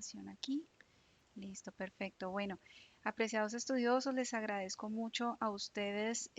grabación aquí. Listo, perfecto. Bueno, apreciados estudiosos, les agradezco mucho a ustedes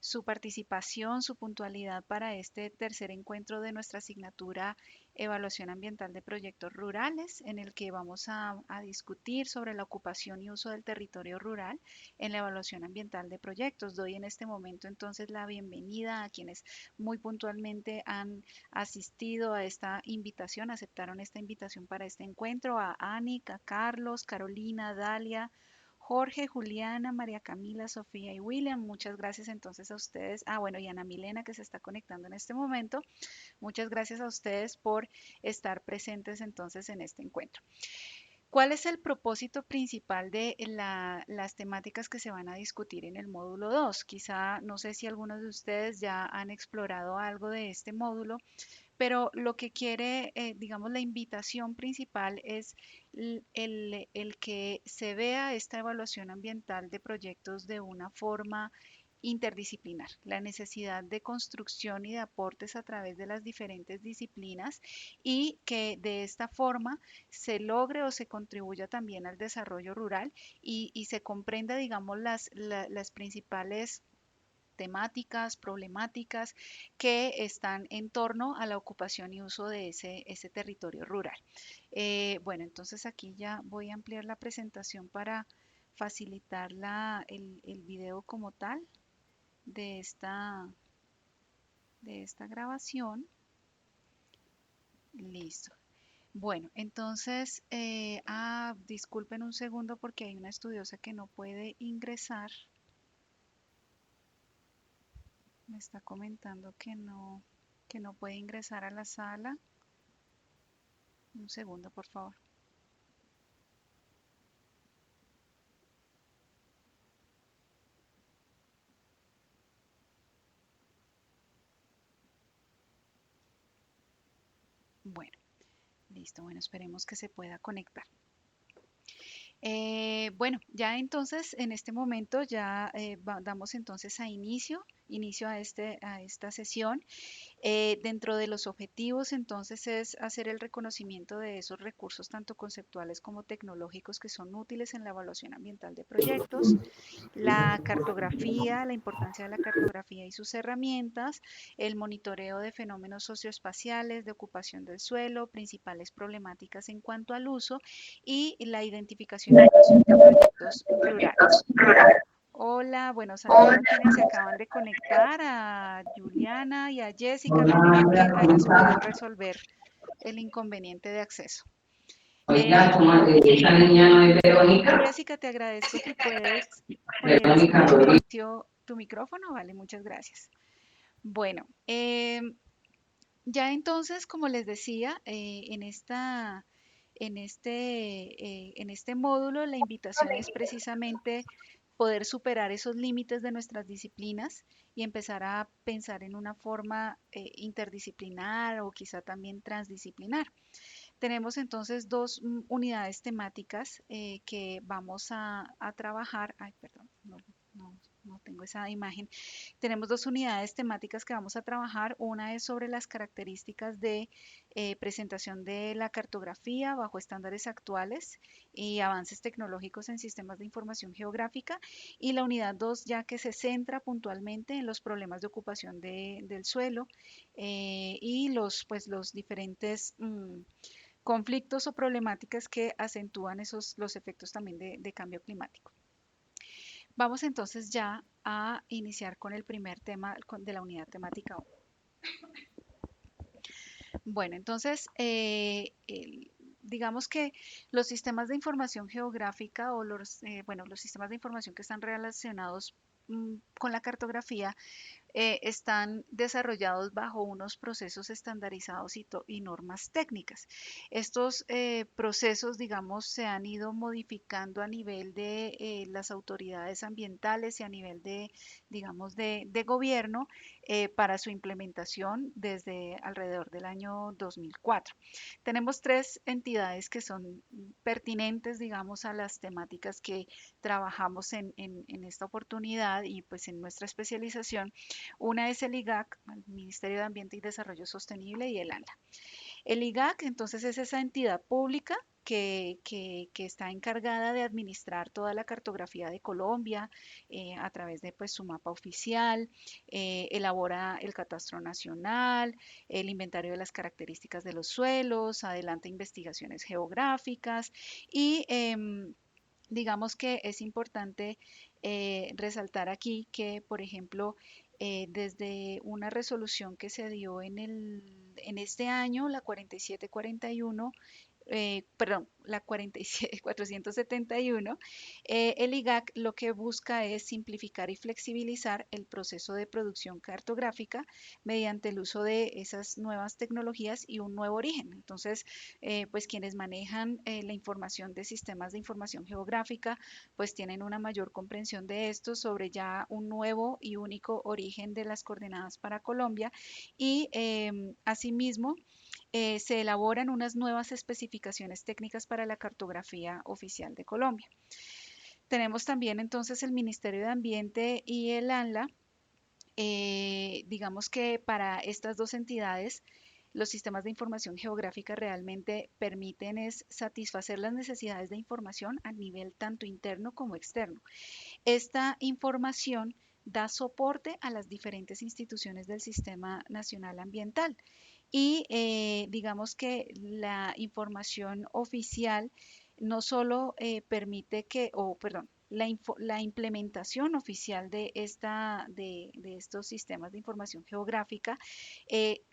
su participación, su puntualidad para este tercer encuentro de nuestra asignatura Evaluación Ambiental de Proyectos Rurales, en el que vamos a discutir sobre la ocupación y uso del territorio rural en la evaluación ambiental de proyectos. Doy en este momento entonces la bienvenida a quienes muy puntualmente han asistido a esta invitación, aceptaron esta invitación para este encuentro, a Anik, a Carlos, Carolina, Dalia, Jorge, Juliana, María Camila, Sofía y William. Muchas gracias entonces a ustedes. Ah, bueno, y Ana Milena que se está conectando en este momento. Muchas gracias a ustedes por estar presentes entonces en este encuentro. ¿Cuál es el propósito principal de las temáticas que se van a discutir en el módulo 2? Quizá, no sé si algunos de ustedes ya han explorado algo de este módulo, pero lo que quiere, digamos, la invitación principal es el que se vea esta evaluación ambiental de proyectos de una forma interdisciplinar, la necesidad de construcción y de aportes a través de las diferentes disciplinas y que de esta forma se logre o se contribuya también al desarrollo rural y se comprenda, digamos, las principales temáticas, problemáticas que están en torno a la ocupación y uso de ese territorio rural. Bueno, entonces aquí ya voy a ampliar la presentación para facilitar el video como tal de esta grabación. Listo. Bueno, entonces, disculpen un segundo porque hay una estudiosa que no puede ingresar. Me está comentando que no puede ingresar a la sala. Un segundo, por favor. Bueno, listo. Bueno, esperemos que se pueda conectar. Bueno, ya entonces en este momento ya damos entonces inicio a esta sesión. Dentro de los objetivos, entonces, es hacer el reconocimiento de esos recursos, tanto conceptuales como tecnológicos, que son útiles en la evaluación ambiental de proyectos, la cartografía, la importancia de la cartografía y sus herramientas, el monitoreo de fenómenos socioespaciales, de ocupación del suelo, principales problemáticas en cuanto al uso y la identificación y evaluación de proyectos rurales. Hola, bueno, saludo a quienes se acaban de conectar, a Juliana y a Jessica. Me alegra que hayas podido resolver el inconveniente de acceso. Oiga, esa niña no es Verónica. Jessica, te agradezco si puedes Verónica dar Rodríguez. inicio tu micrófono. Vale, muchas gracias. Bueno, ya entonces, como les decía, en este módulo, la invitación es precisamente poder superar esos límites de nuestras disciplinas y empezar a pensar en una forma interdisciplinar o quizá también transdisciplinar. Tenemos entonces dos unidades temáticas que vamos a trabajar. Ay, perdón, no tengo esa imagen. Tenemos dos unidades temáticas que vamos a trabajar. Una es sobre las características de presentación de la cartografía bajo estándares actuales y avances tecnológicos en sistemas de información geográfica. Y la unidad 2 ya que se centra puntualmente en los problemas de ocupación del suelo y los diferentes conflictos o problemáticas que acentúan los efectos también de cambio climático. Vamos entonces ya a iniciar con el primer tema de la unidad temática 1. Bueno, entonces, digamos que los sistemas de información geográfica o los sistemas de información que están relacionados con la cartografía están desarrollados bajo unos procesos estandarizados y normas técnicas. Estos procesos, digamos, se han ido modificando a nivel de las autoridades ambientales y a nivel de, digamos, de gobierno para su implementación desde alrededor del año 2004. Tenemos tres entidades que son pertinentes, digamos, a las temáticas que trabajamos en esta oportunidad y pues en nuestra especialización. Una es el IGAC, el Ministerio de Ambiente y Desarrollo Sostenible, y el ANLA. El IGAC, entonces, es esa entidad pública que está encargada de administrar toda la cartografía de Colombia a través de pues, su mapa oficial, elabora el catastro nacional, el inventario de las características de los suelos, adelanta investigaciones geográficas y digamos que es importante resaltar aquí que, por ejemplo, desde una resolución que se dio en este año, la 4741, perdón, la 471, el IGAC lo que busca es simplificar y flexibilizar el proceso de producción cartográfica mediante el uso de esas nuevas tecnologías y un nuevo origen. Entonces, pues quienes manejan la información de sistemas de información geográfica, pues tienen una mayor comprensión de esto sobre ya un nuevo y único origen de las coordenadas para Colombia y asimismo, se elaboran unas nuevas especificaciones técnicas para la cartografía oficial de Colombia. Tenemos también entonces el Ministerio de Ambiente y el ANLA. Digamos que para estas dos entidades, los sistemas de información geográfica realmente permiten es satisfacer las necesidades de información a nivel tanto interno como externo. Esta información da soporte a las diferentes instituciones del Sistema Nacional Ambiental y digamos que la información oficial no solo permite que, o perdón, la implementación oficial de estos sistemas de información geográfica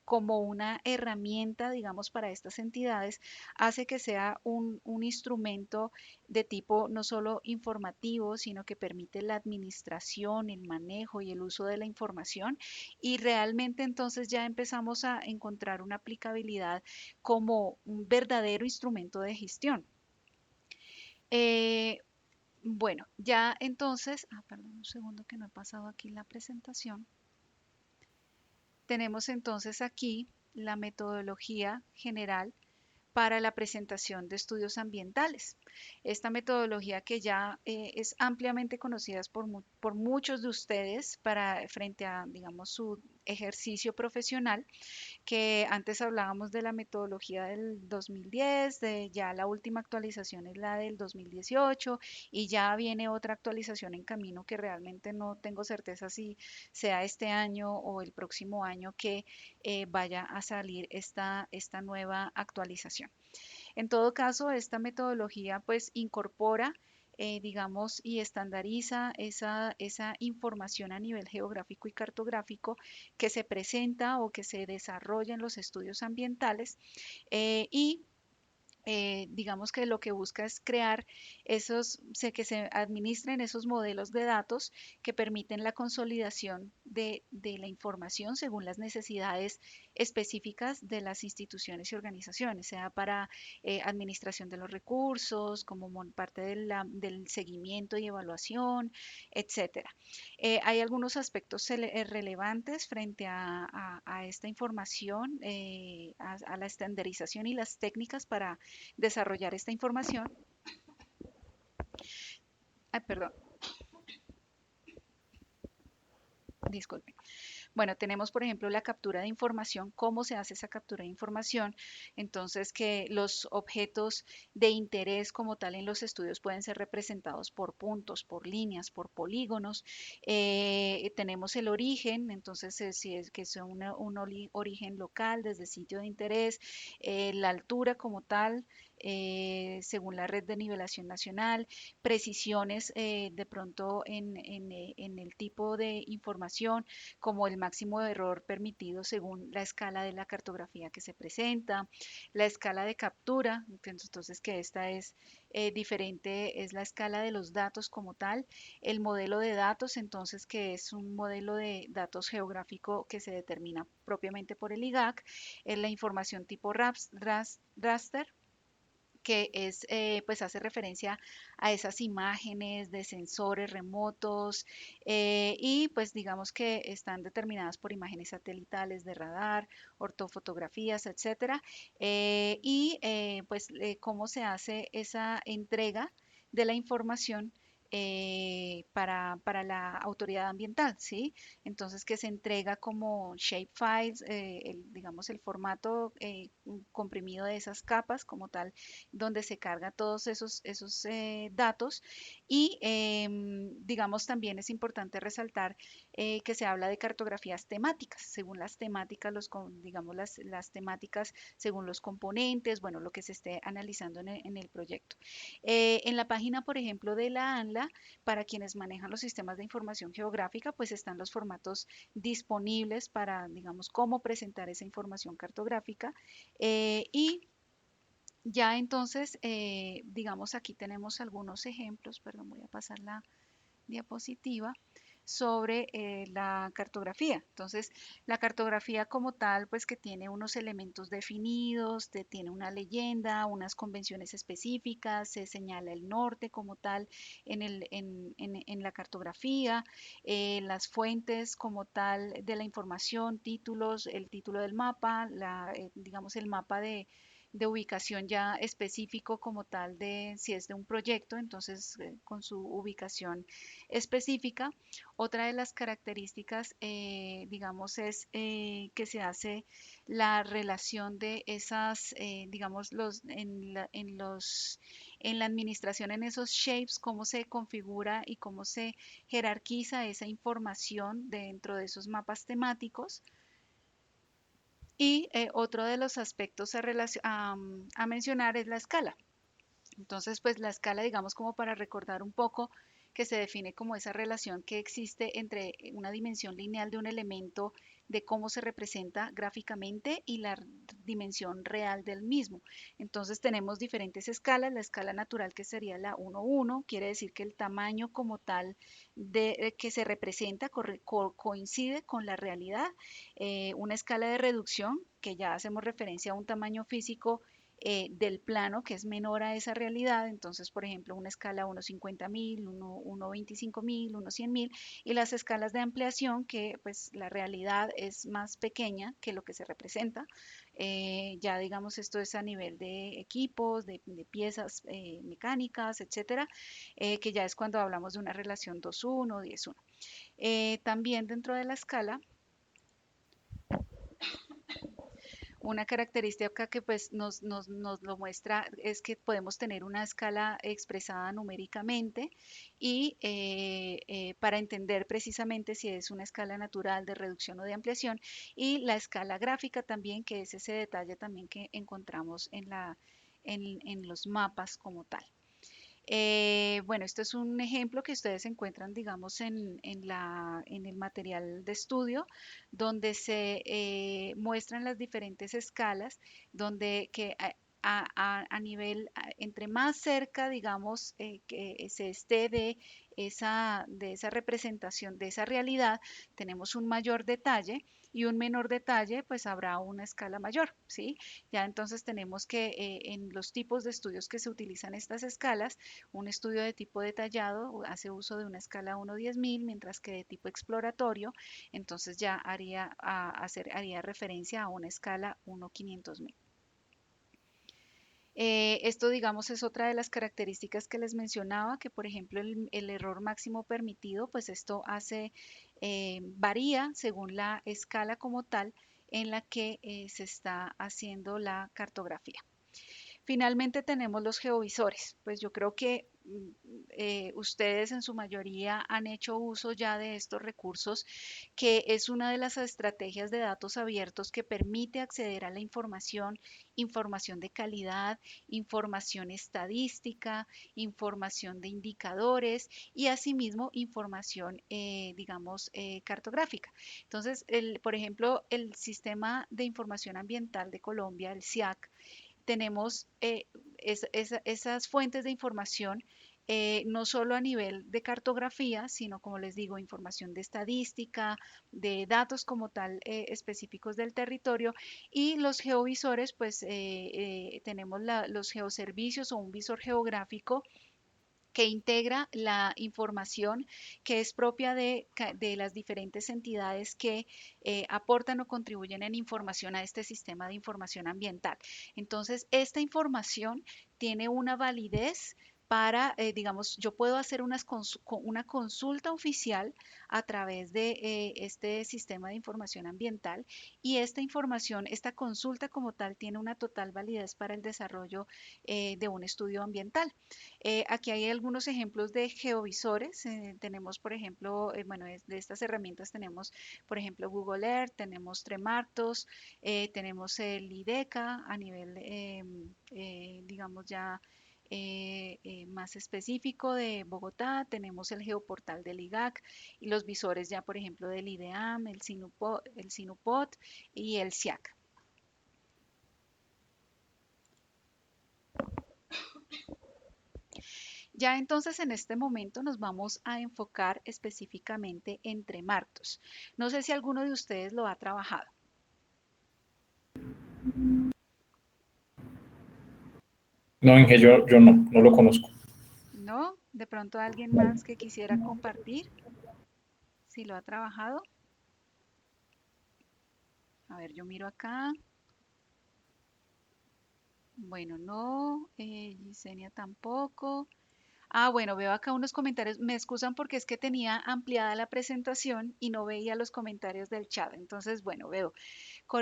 como una herramienta, digamos, para estas entidades, hace que sea un instrumento de tipo no solo informativo, sino que permite la administración, el manejo y el uso de la información y realmente entonces ya empezamos a encontrar una aplicabilidad como un verdadero instrumento de gestión. Eh, bueno, ya entonces, perdón un segundo que no he pasado aquí la presentación. Tenemos entonces aquí la metodología general para la presentación de estudios ambientales. Esta metodología que ya es ampliamente conocida por muchos de ustedes frente a, digamos, su ejercicio profesional, que antes hablábamos de la metodología del 2010, ya la última actualización es la del 2018 y ya viene otra actualización en camino que realmente no tengo certeza si sea este año o el próximo año que vaya a salir esta nueva actualización. En todo caso, esta metodología pues incorpora digamos, y estandariza esa información a nivel geográfico y cartográfico que se presenta o que se desarrolla en los estudios ambientales y digamos que lo que busca es crear que se administren esos modelos de datos que permiten la consolidación de la información según las necesidades específicas de las instituciones y organizaciones, sea para administración de los recursos, como parte del seguimiento y evaluación, etcétera. Hay algunos aspectos relevantes frente a esta información, a la estandarización y las técnicas para desarrollar esta información. Ay, perdón, disculpen. Bueno, tenemos, por ejemplo, la captura de información. ¿Cómo se hace esa captura de información? Entonces, que los objetos de interés como tal en los estudios pueden ser representados por puntos, por líneas, por polígonos. Tenemos el origen, entonces, si es que es origen local desde sitio de interés, la altura como tal, según la red de nivelación nacional, precisiones de pronto en el tipo de información, como el máximo de error permitido según la escala de la cartografía que se presenta, la escala de captura, entonces que esta es diferente, es la escala de los datos como tal, el modelo de datos, entonces que es un modelo de datos geográfico que se determina propiamente por el IGAC, es la información tipo raster, que es, pues hace referencia a esas imágenes de sensores remotos y pues digamos que están determinadas por imágenes satelitales de radar, ortofotografías, etcétera, y pues cómo se hace esa entrega de la información para la autoridad ambiental, ¿sí? Entonces que se entrega como shapefiles, digamos el formato comprimido de esas capas como tal, donde se carga todos esos datos y digamos también es importante resaltar que se habla de cartografías temáticas, según las temáticas, digamos las temáticas según los componentes, bueno, lo que se esté analizando en el proyecto. En la página, por ejemplo, de la ANLA, para quienes manejan los sistemas de información geográfica, pues están los formatos disponibles para, digamos, cómo presentar esa información cartográfica. Y ya entonces, digamos, aquí tenemos algunos ejemplos, perdón, voy a pasar la diapositiva sobre la cartografía. Entonces, la cartografía como tal, pues que tiene unos elementos definidos, tiene una leyenda, unas convenciones específicas, se señala el norte como tal en la cartografía, las fuentes como tal de la información, títulos, el título del mapa, digamos el mapa de ubicación ya específico como tal de si es de un proyecto, entonces con su ubicación específica. Otra de las características, digamos, es que se hace la relación de esas, digamos, en la administración, en esos shapes, cómo se configura y cómo se jerarquiza esa información dentro de esos mapas temáticos. Y otro de los aspectos a mencionar es la escala. Entonces, pues la escala, digamos, como para recordar un poco que se define como esa relación que existe entre una dimensión lineal de un elemento, de cómo se representa gráficamente y la dimensión real del mismo. Entonces tenemos diferentes escalas, la escala natural que sería la 1,1, quiere decir que el tamaño como tal que se representa coincide con la realidad. Una escala de reducción, que ya hacemos referencia a un tamaño físico del plano que es menor a esa realidad. Entonces, por ejemplo, una escala 1,50.000, 1,25.000, 1,100.000 y las escalas de ampliación que pues la realidad es más pequeña que lo que se representa. Ya digamos esto es a nivel de equipos, de piezas mecánicas, etcétera, que ya es cuando hablamos de una relación 2,1, 10,1. También dentro de la escala una característica que pues nos lo muestra es que podemos tener una escala expresada numéricamente y para entender precisamente si es una escala natural de reducción o de ampliación y la escala gráfica también, que es ese detalle también que encontramos en los mapas como tal. Bueno, esto es un ejemplo que ustedes encuentran, digamos, en el material de estudio, donde se muestran las diferentes escalas, donde que a nivel, entre más cerca, digamos, que se esté de esa representación, de esa realidad, tenemos un mayor detalle y un menor detalle, pues habrá una escala mayor, ¿sí? Ya entonces tenemos que en los tipos de estudios que se utilizan estas escalas, un estudio de tipo detallado hace uso de una escala 1,10.000, mientras que de tipo exploratorio, entonces ya haría referencia a una escala 1,500.000. Esto, digamos, es otra de las características que les mencionaba, que por ejemplo el error máximo permitido, pues esto varía según la escala como tal en la que se está haciendo la cartografía. Finalmente tenemos los geovisores. Pues yo creo que ustedes en su mayoría han hecho uso ya de estos recursos, que es una de las estrategias de datos abiertos que permite acceder a la información, información de calidad, información estadística, información de indicadores y asimismo información, digamos, cartográfica. Entonces, por ejemplo, el Sistema de Información Ambiental de Colombia, el SIAC, tenemos esas fuentes de información, no solo a nivel de cartografía, sino como les digo, información de estadística, de datos como tal específicos del territorio y los geovisores, pues tenemos los geoservicios o un visor geográfico que integra la información que es propia de las diferentes entidades que aportan o contribuyen en información a este sistema de información ambiental. Entonces, esta información tiene una validez para, digamos, yo puedo hacer una consulta oficial a través de este sistema de información ambiental y esta información, esta consulta como tal, tiene una total validez para el desarrollo de un estudio ambiental. Aquí hay algunos ejemplos de geovisores. Tenemos, por ejemplo, bueno, de estas herramientas tenemos, por ejemplo, Google Earth, tenemos Tremartos, tenemos el IDECA a nivel, digamos, ya más específico de Bogotá, tenemos el geoportal del IGAC y los visores ya, por ejemplo, del IDEAM, el SINUPOT y el SIAC. Ya entonces en este momento nos vamos a enfocar específicamente en Tremartos. No sé si alguno de ustedes lo ha trabajado, No, Inge, yo no lo conozco. ¿no? De pronto alguien No. más que quisiera compartir si lo ha trabajado. A ver, yo miro acá. Bueno, no, Yesenia tampoco. Ah, bueno, veo acá unos comentarios. Me excusan porque es que tenía ampliada la presentación y no veía los comentarios del chat. Entonces, bueno, veo.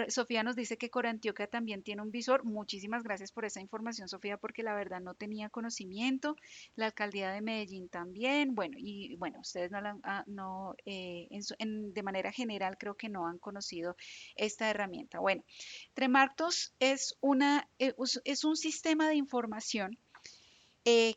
Sofía nos dice que Corantioquia también tiene un visor. Muchísimas gracias por esa información, Sofía, porque la verdad no tenía conocimiento. La alcaldía de Medellín también. Bueno, y bueno, ustedes no, no de manera general creo que no han conocido esta herramienta. Bueno, Tremartos es un sistema de información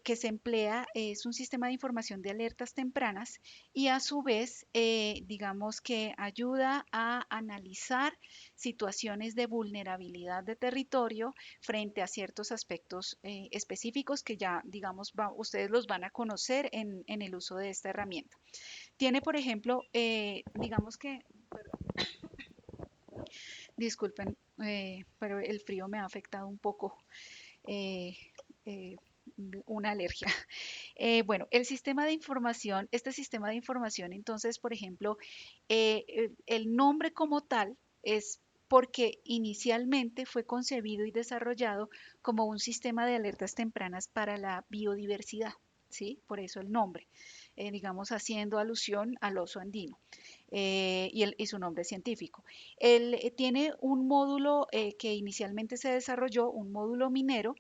que se emplea, es un sistema de información de alertas tempranas y a su vez, digamos que ayuda a analizar situaciones de vulnerabilidad de territorio frente a ciertos aspectos específicos que ya, digamos, ustedes los van a conocer en el uso de esta herramienta. Tiene, por ejemplo, digamos que, disculpen, pero el frío me ha afectado un poco. eh, eh, una alergia. Bueno, el sistema de información, este sistema de información, entonces, por ejemplo, el nombre como tal es porque inicialmente fue concebido y desarrollado como un sistema de alertas tempranas para la biodiversidad, ¿sí? Por eso el nombre, digamos, haciendo alusión al oso andino y su nombre científico. Él tiene un módulo que inicialmente se desarrolló, un módulo minero,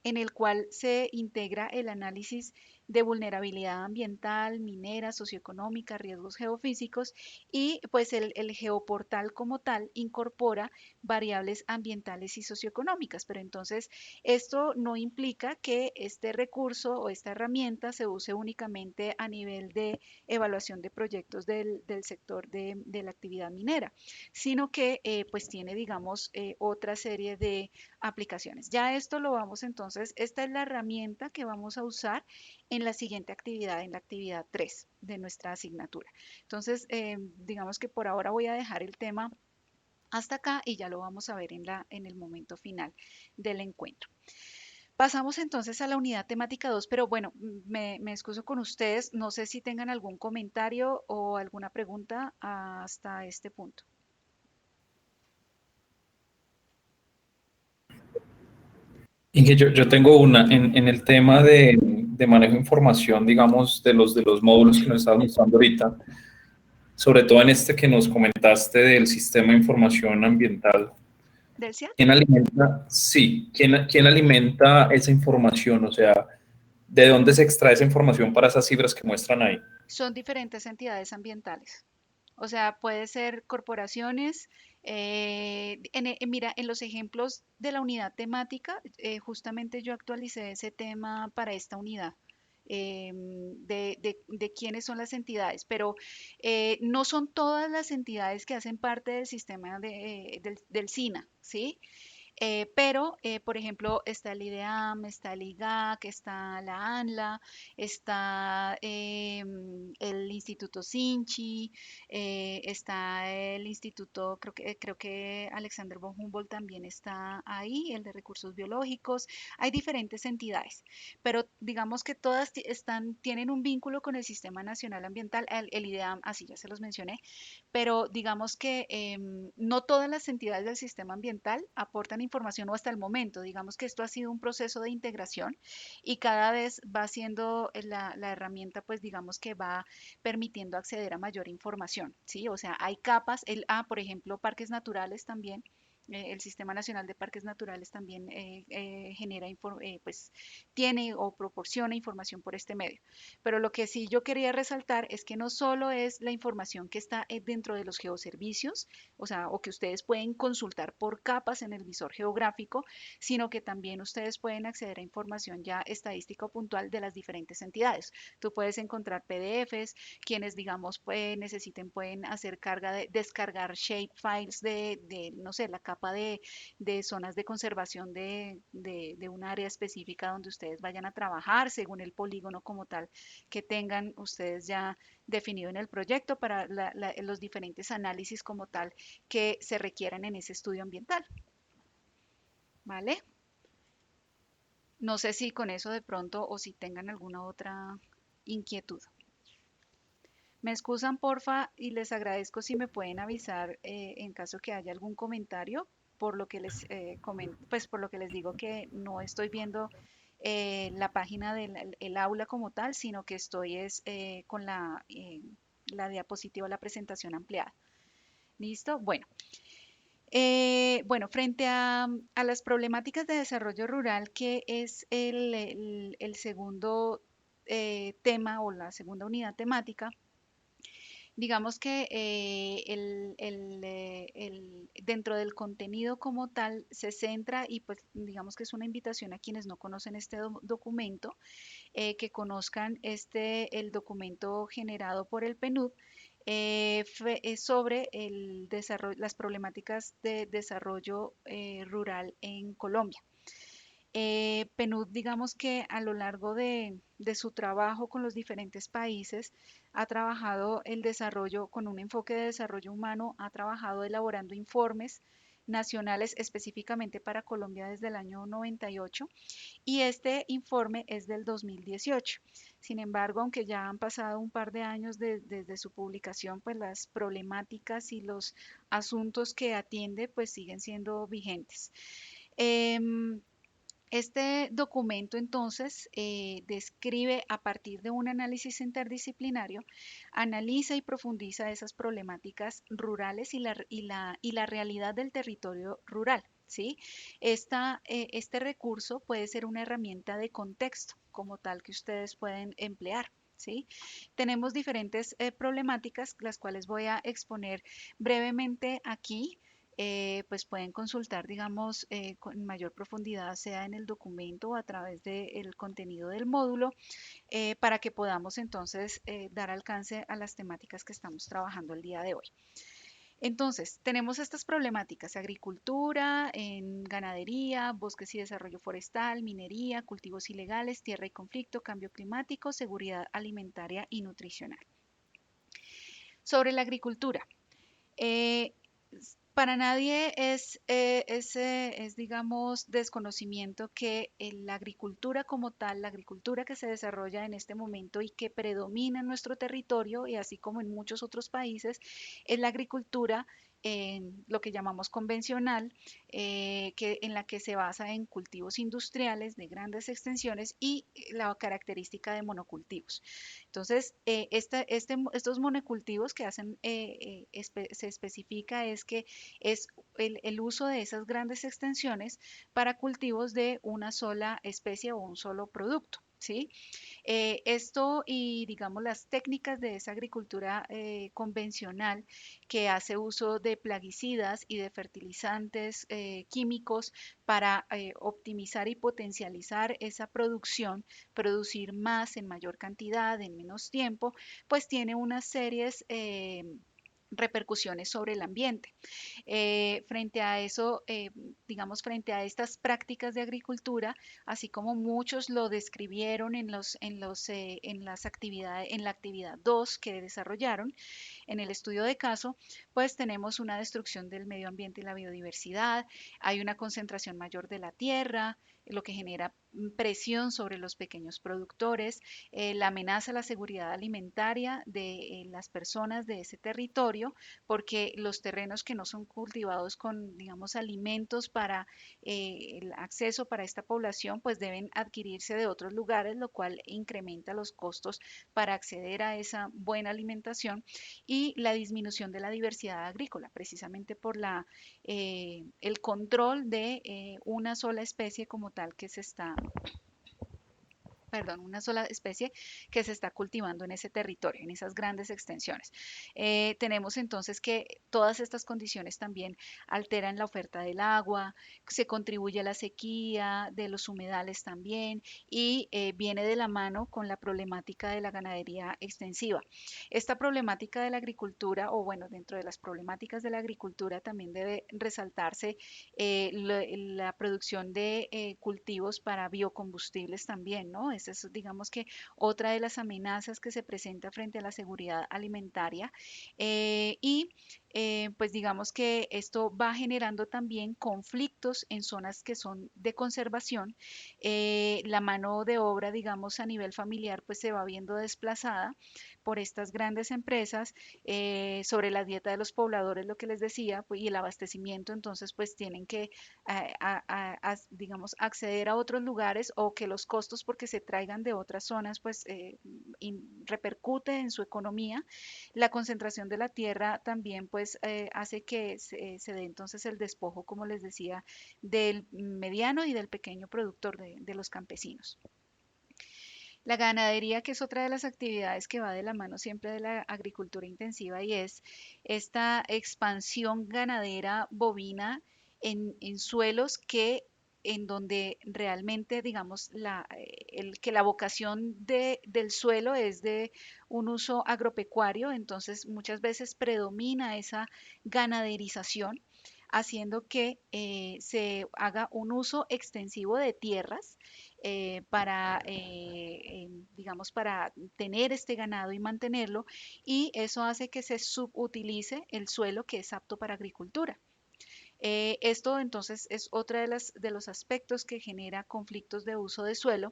en el cual se integra el análisis de vulnerabilidad ambiental, minera, socioeconómica, riesgos geofísicos y pues el geoportal como tal incorpora variables ambientales y socioeconómicas. Pero entonces esto no implica que este recurso o esta herramienta se use únicamente a nivel de evaluación de proyectos del sector de la actividad minera, sino que pues tiene, digamos, otra serie de aplicaciones. Ya esto lo vamos entonces, esta es la herramienta que vamos a usar en la siguiente actividad, en la actividad 3 de nuestra asignatura. Entonces, digamos que por ahora voy a dejar el tema hasta acá y ya lo vamos a ver en el momento final del encuentro. Pasamos entonces a la unidad temática 2, pero bueno, me excuso con ustedes. No sé si tengan algún comentario o alguna pregunta hasta este punto. Inge, yo tengo una en el tema de manejo de información, digamos, de los módulos que nos estabas mostrando ahorita, sobre todo en este que nos comentaste del sistema de información ambiental. ¿Del CIAC? ¿Quién alimenta? Sí, ¿quién alimenta esa información? O sea, ¿de dónde se extrae esa información para esas cifras que muestran ahí? Son diferentes entidades ambientales. O sea, puede ser corporaciones. Mira, en los ejemplos de la unidad temática, justamente yo actualicé ese tema para esta unidad. De quiénes son las entidades, pero no son todas las entidades que hacen parte del sistema del SINA, ¿sí? Pero, por ejemplo, está el IDEAM, está el IGAC, está la ANLA, está el Instituto Sinchi, está el Instituto, creo que Alexander von Humboldt también está ahí, el de recursos biológicos. Hay diferentes entidades, pero digamos que todas tienen un vínculo con el Sistema Nacional Ambiental, el IDEAM, así ya se los mencioné, pero digamos que no todas las entidades del sistema ambiental aportan información o hasta el momento. Digamos que esto ha sido un proceso de integración y cada vez va siendo la herramienta, pues digamos que va permitiendo acceder a mayor información, ¿sí? O sea, hay capas, por ejemplo, parques naturales también. El Sistema Nacional de Parques Naturales también pues tiene o proporciona información por este medio. Pero lo que sí yo quería resaltar es que no solo es la información que está dentro de los geoservicios, o sea, o que ustedes pueden consultar por capas en el visor geográfico, sino que también ustedes pueden acceder a información ya estadística o puntual de las diferentes entidades. Tú puedes encontrar PDFs, quienes digamos necesiten pueden hacer carga de descargar shape files no sé, la capa de zonas de conservación de un área específica donde ustedes vayan a trabajar según el polígono como tal que tengan ustedes ya definido en el proyecto para los diferentes análisis como tal que se requieran en ese estudio ambiental. ¿Vale? No sé si con eso de pronto o si tengan alguna otra inquietud. Me excusan, porfa, y les agradezco si me pueden avisar en caso que haya algún comentario, por lo que les pues por lo que les digo que no estoy viendo la página del el aula como tal, sino que estoy con la diapositiva, la presentación ampliada. ¿Listo? Bueno. Bueno, frente a las problemáticas de desarrollo rural, que es el segundo tema o la segunda unidad temática, digamos que dentro del contenido como tal se centra y pues digamos que es una invitación a quienes no conocen este documento, que conozcan el documento generado por el PNUD sobre las problemáticas de desarrollo rural en Colombia. PNUD, digamos que a lo largo de su trabajo con los diferentes países, ha trabajado el desarrollo con un enfoque de desarrollo humano, ha trabajado elaborando informes nacionales específicamente para Colombia desde el año 98 y este informe es del 2018. Sin embargo, aunque ya han pasado un par de años desde su publicación, pues las problemáticas y los asuntos que atiende pues siguen siendo vigentes. Este documento entonces describe a partir de un análisis interdisciplinario, analiza y profundiza esas problemáticas rurales y la realidad del territorio rural. ¿Sí? Este recurso puede ser una herramienta de contexto como tal que ustedes pueden emplear. ¿Sí? Tenemos diferentes problemáticas, las cuales voy a exponer brevemente aquí, pues pueden consultar, digamos, con mayor profundidad, sea en el documento o a través del contenido del módulo, para que podamos entonces dar alcance a las temáticas que estamos trabajando el día de hoy. Entonces, tenemos estas problemáticas: agricultura, en ganadería, bosques y desarrollo forestal, minería, cultivos ilegales, tierra y conflicto, cambio climático, seguridad alimentaria y nutricional. Sobre la agricultura, eh, para nadie digamos, desconocimiento que la agricultura como tal, la agricultura que se desarrolla en este momento y que predomina en nuestro territorio y así como en muchos otros países, es la agricultura en lo que llamamos convencional, en la que se basa en cultivos industriales de grandes extensiones y la característica de monocultivos. Entonces, estos monocultivos que hacen, se especifica es que es el uso de esas grandes extensiones para cultivos de una sola especie o un solo producto. ¿Sí? Esto y digamos las técnicas de esa agricultura convencional que hace uso de plaguicidas y de fertilizantes químicos para optimizar y potencializar esa producción, producir más en mayor cantidad, en menos tiempo, pues tiene unas series repercusiones sobre el ambiente. Frente a eso, digamos, frente a estas prácticas de agricultura, así como muchos lo describieron en las actividades, en la actividad 2 que desarrollaron, en el estudio de caso, pues tenemos una destrucción del medio ambiente y la biodiversidad, hay una concentración mayor de la tierra, lo que genera presión sobre los pequeños productores, la amenaza a la seguridad alimentaria de las personas de ese territorio, porque los terrenos que no son cultivados con, digamos, alimentos para el acceso para esta población, pues deben adquirirse de otros lugares, lo cual incrementa los costos para acceder a esa buena alimentación y la disminución de la diversidad agrícola, precisamente por el control de una sola especie como tal que se está, perdón, una sola especie que se está cultivando en ese territorio, en esas grandes extensiones. Tenemos entonces que todas estas condiciones también alteran la oferta del agua, se contribuye a la sequía de los humedales también y viene de la mano con la problemática de la ganadería extensiva. Esta problemática de la agricultura, o bueno, dentro de las problemáticas de la agricultura también debe resaltarse la producción de cultivos para biocombustibles también, ¿no? Esa es, digamos que, otra de las amenazas que se presenta frente a la seguridad alimentaria. Y pues digamos que esto va generando también conflictos en zonas que son de conservación. La mano de obra, digamos, a nivel familiar, pues se va viendo desplazada por estas grandes empresas sobre la dieta de los pobladores, lo que les decía, pues, y el abastecimiento, entonces pues tienen que, digamos, acceder a otros lugares o que los costos porque se traigan de otras zonas, pues repercute en su economía. La concentración de la tierra también pues hace que se dé entonces el despojo, como les decía, del mediano y del pequeño productor de los campesinos. La ganadería, que es otra de las actividades que va de la mano siempre de la agricultura intensiva y es esta expansión ganadera bovina en suelos que en donde realmente, digamos, que la vocación del suelo es de un uso agropecuario, entonces muchas veces predomina esa ganaderización, haciendo que se haga un uso extensivo de tierras digamos, para tener este ganado y mantenerlo, y eso hace que se subutilice el suelo que es apto para agricultura. Esto entonces es otra de los aspectos que genera conflictos de uso de suelo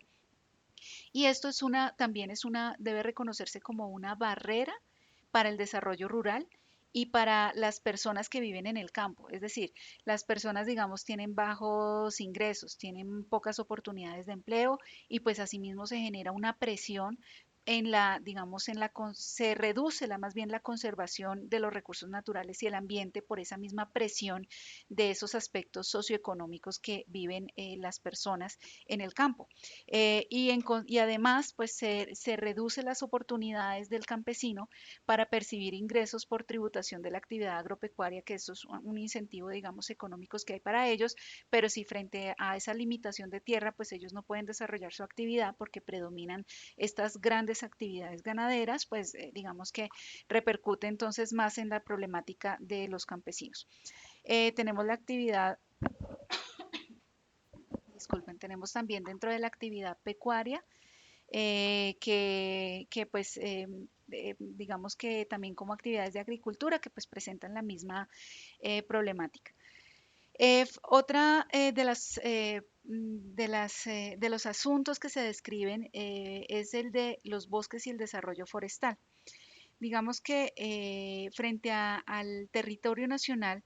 y esto también debe reconocerse como una barrera para el desarrollo rural y para las personas que viven en el campo. Es decir, las personas, digamos, tienen bajos ingresos, tienen pocas oportunidades de empleo y pues asimismo se genera una presión digamos, se reduce más bien la conservación de los recursos naturales y el ambiente por esa misma presión de esos aspectos socioeconómicos que viven las personas en el campo. Y además, pues se reduce las oportunidades del campesino para percibir ingresos por tributación de la actividad agropecuaria, que eso es un incentivo, digamos, económicos que hay para ellos, pero si frente a esa limitación de tierra, pues ellos no pueden desarrollar su actividad porque predominan estas grandes actividades ganaderas, pues digamos que repercute entonces más en la problemática de los campesinos. Tenemos la actividad, disculpen, tenemos también dentro de la actividad pecuaria, pues digamos que también como actividades de agricultura que pues presentan la misma problemática. Otra de los asuntos que se describen es el de los bosques y el desarrollo forestal. Digamos que frente al territorio nacional,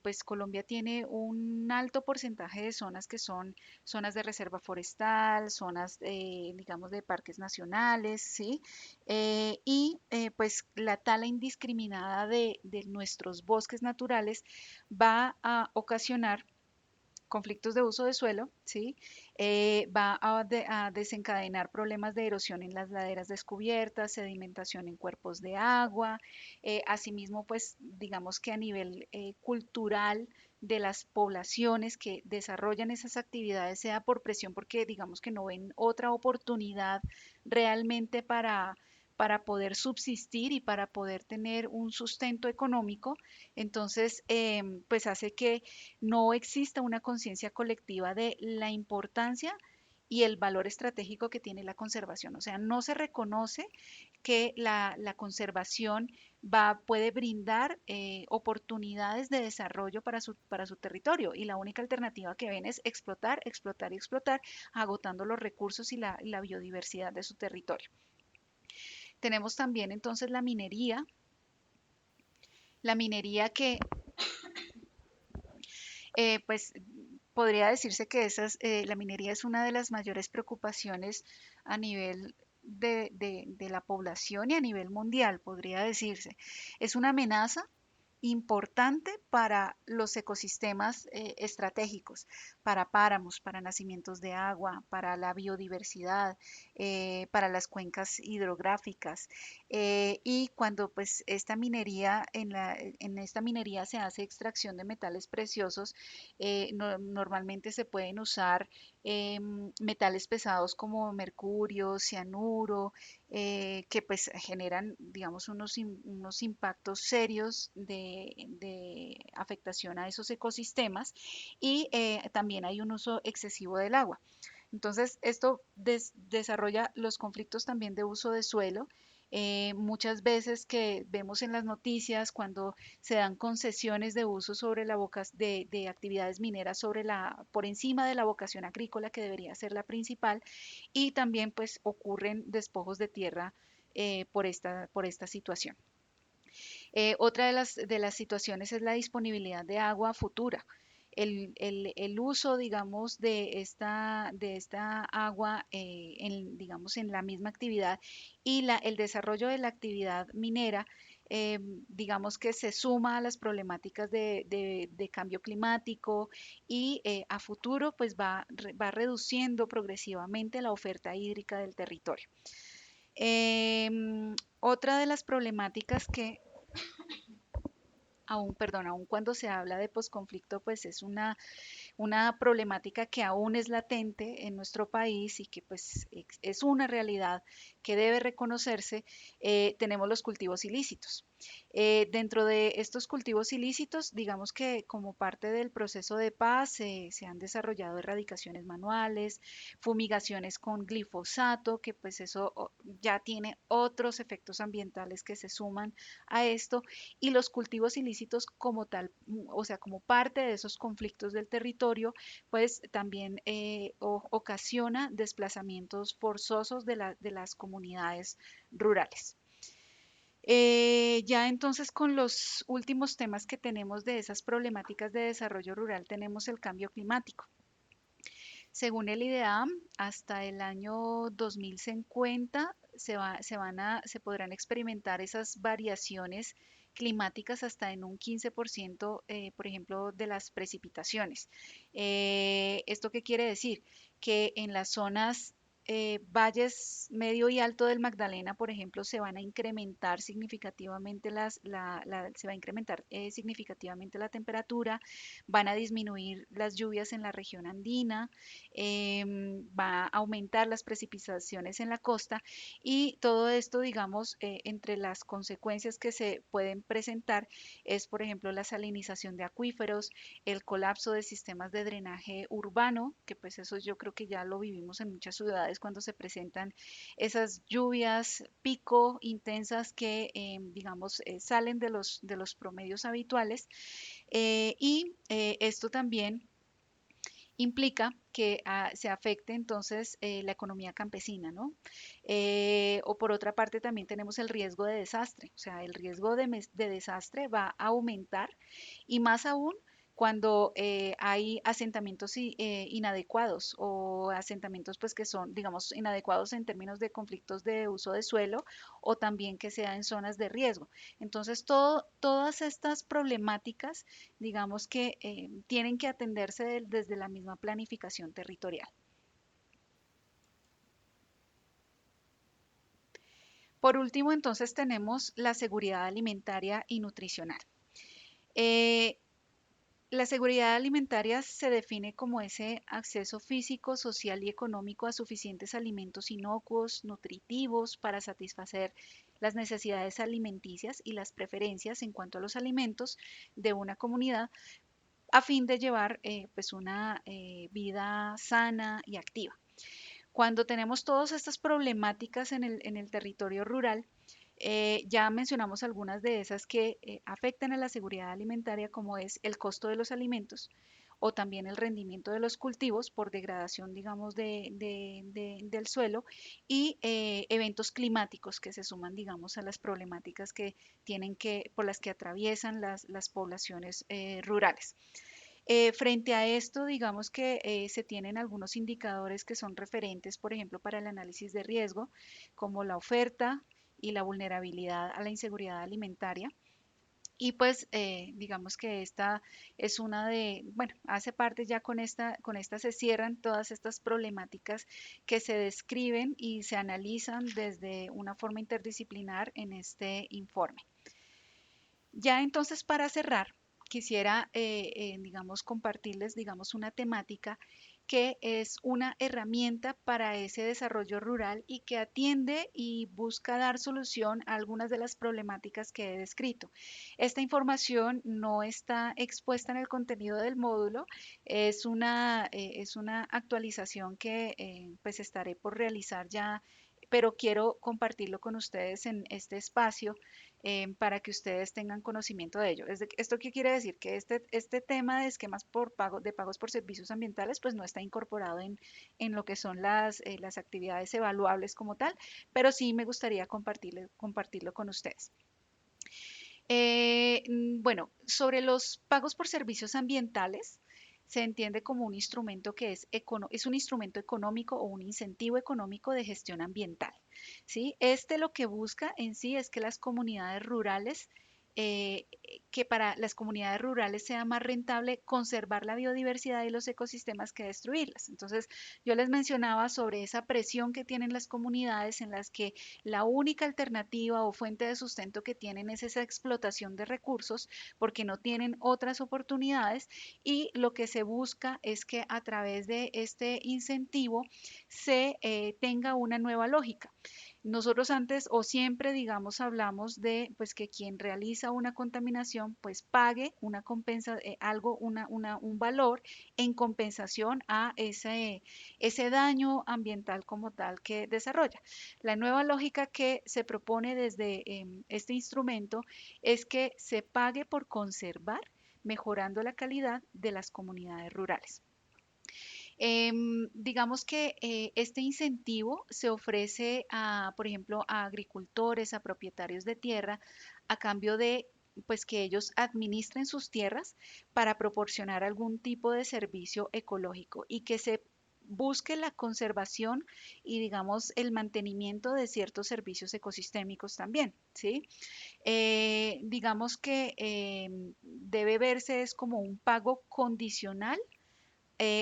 pues Colombia tiene un alto porcentaje de zonas que son zonas de reserva forestal, zonas, digamos, de parques nacionales, ¿sí? Pues la tala indiscriminada de nuestros bosques naturales va a ocasionar conflictos de uso de suelo, ¿sí? Va a desencadenar problemas de erosión en las laderas descubiertas, sedimentación en cuerpos de agua, asimismo, pues digamos que a nivel cultural de las poblaciones que desarrollan esas actividades, sea por presión, porque digamos que no ven otra oportunidad realmente para poder subsistir y para poder tener un sustento económico, entonces, pues hace que no exista una conciencia colectiva de la importancia y el valor estratégico que tiene la conservación. O sea, no se reconoce que la conservación puede brindar oportunidades de desarrollo para su territorio y la única alternativa que ven es explotar, explotar y explotar, agotando los recursos y la biodiversidad de su territorio. Tenemos también entonces la minería que pues podría decirse que la minería es una de las mayores preocupaciones a nivel de la población y a nivel mundial, podría decirse. Es una amenaza importante para los ecosistemas estratégicos, para páramos, para nacimientos de agua, para la biodiversidad, para las cuencas hidrográficas. Y cuando pues esta minería, en esta minería se hace extracción de metales preciosos, normalmente se pueden usar metales pesados como mercurio, cianuro, que pues generan, digamos, unos impactos serios de afectación a esos ecosistemas y también hay un uso excesivo del agua. Entonces, esto desarrolla los conflictos también de uso de suelo. Muchas veces que vemos en las noticias cuando se dan concesiones de uso sobre de actividades mineras por encima de la vocación agrícola que debería ser la principal y también pues ocurren despojos de tierra por esta situación. Otra de las situaciones es la disponibilidad de agua futura. El uso, digamos, de esta agua, digamos, en la misma actividad y el desarrollo de la actividad minera, digamos que se suma a las problemáticas de cambio climático y a futuro pues va reduciendo progresivamente la oferta hídrica del territorio. Otra de las problemáticas que aun cuando se habla de posconflicto, pues es una problemática que aún es latente en nuestro país y que pues es una realidad que debe reconocerse. Tenemos los cultivos ilícitos. Dentro de estos cultivos ilícitos, digamos que como parte del proceso de paz se han desarrollado erradicaciones manuales, fumigaciones con glifosato, que pues eso ya tiene otros efectos ambientales que se suman a esto, y los cultivos ilícitos como tal, o sea, como parte de esos conflictos del territorio, pues también ocasiona desplazamientos forzosos de las comunidades rurales. Ya entonces con los últimos temas que tenemos de esas problemáticas de desarrollo rural tenemos el cambio climático. Según el IDEAM, hasta el año 2050 se podrán experimentar esas variaciones climáticas hasta en un 15%, por ejemplo, de las precipitaciones. ¿Esto qué quiere decir? Que en las zonas valles medio y alto del Magdalena, por ejemplo, se van a incrementar significativamente se va a incrementar significativamente la temperatura, van a disminuir las lluvias en la región andina, va a aumentar las precipitaciones en la costa y todo esto, digamos, entre las consecuencias que se pueden presentar es, por ejemplo, la salinización de acuíferos, el colapso de sistemas de drenaje urbano, que pues eso yo creo que ya lo vivimos en muchas ciudades cuando se presentan esas lluvias pico intensas que, digamos, salen de los promedios habituales. Esto también implica que se afecte entonces la economía campesina, ¿no? O por otra parte también tenemos el riesgo de desastre, o sea, el riesgo de desastre va a aumentar y más aún cuando hay asentamientos inadecuados o asentamientos pues que son, digamos, inadecuados en términos de conflictos de uso de suelo o también que sea en zonas de riesgo. Entonces, todas estas problemáticas, digamos que tienen que atenderse desde la misma planificación territorial. Por último, entonces tenemos la seguridad alimentaria y nutricional. Eh, La seguridad alimentaria se define como ese acceso físico, social y económico a suficientes alimentos inocuos, nutritivos, para satisfacer las necesidades alimenticias y las preferencias en cuanto a los alimentos de una comunidad a fin de llevar pues una vida sana y activa. Cuando tenemos todas estas problemáticas en el territorio rural, ya mencionamos algunas de esas que afectan a la seguridad alimentaria, como es el costo de los alimentos o también el rendimiento de los cultivos por degradación, digamos, del suelo y eventos climáticos que se suman, digamos, a las problemáticas que por las que atraviesan las poblaciones rurales. Frente a esto, digamos que se tienen algunos indicadores que son referentes, por ejemplo, para el análisis de riesgo, como la oferta y la vulnerabilidad a la inseguridad alimentaria. Y pues digamos que esta es una bueno, hace parte ya con esta se cierran todas estas problemáticas que se describen y se analizan desde una forma interdisciplinar en este informe. Ya entonces para cerrar, quisiera, digamos, compartirles, digamos, una temática que es una herramienta para ese desarrollo rural y que atiende y busca dar solución a algunas de las problemáticas que he descrito. Esta información no está expuesta en el contenido del módulo, es una actualización que pues estaré por realizar ya, pero quiero compartirlo con ustedes en este espacio para que ustedes tengan conocimiento de ello. ¿Esto qué quiere decir? Que este tema de esquemas de pagos por servicios ambientales, pues no está incorporado en lo que son las actividades evaluables como tal, pero sí me gustaría compartirlo con ustedes. Bueno, sobre los pagos por servicios ambientales, se entiende como un instrumento que es un instrumento económico o un incentivo económico de gestión ambiental. ¿Sí? Este lo que busca en sí es que las comunidades rurales, que para las comunidades rurales sea más rentable conservar la biodiversidad y los ecosistemas que destruirlas. Entonces, yo les mencionaba sobre esa presión que tienen las comunidades en las que la única alternativa o fuente de sustento que tienen es esa explotación de recursos porque no tienen otras oportunidades y lo que se busca es que a través de este incentivo se tenga una nueva lógica. Nosotros antes o siempre, digamos, hablamos de pues que quien realiza una contaminación pues pague una un valor en compensación a ese daño ambiental como tal que desarrolla. La nueva lógica que se propone desde este instrumento es que se pague por conservar, mejorando la calidad de las comunidades rurales. Digamos que este incentivo se ofrece a, por ejemplo, a agricultores, a propietarios de tierra, a cambio de pues que ellos administren sus tierras para proporcionar algún tipo de servicio ecológico y que se busque la conservación y digamos el mantenimiento de ciertos servicios ecosistémicos también, ¿sí? Digamos que debe verse es como un pago condicional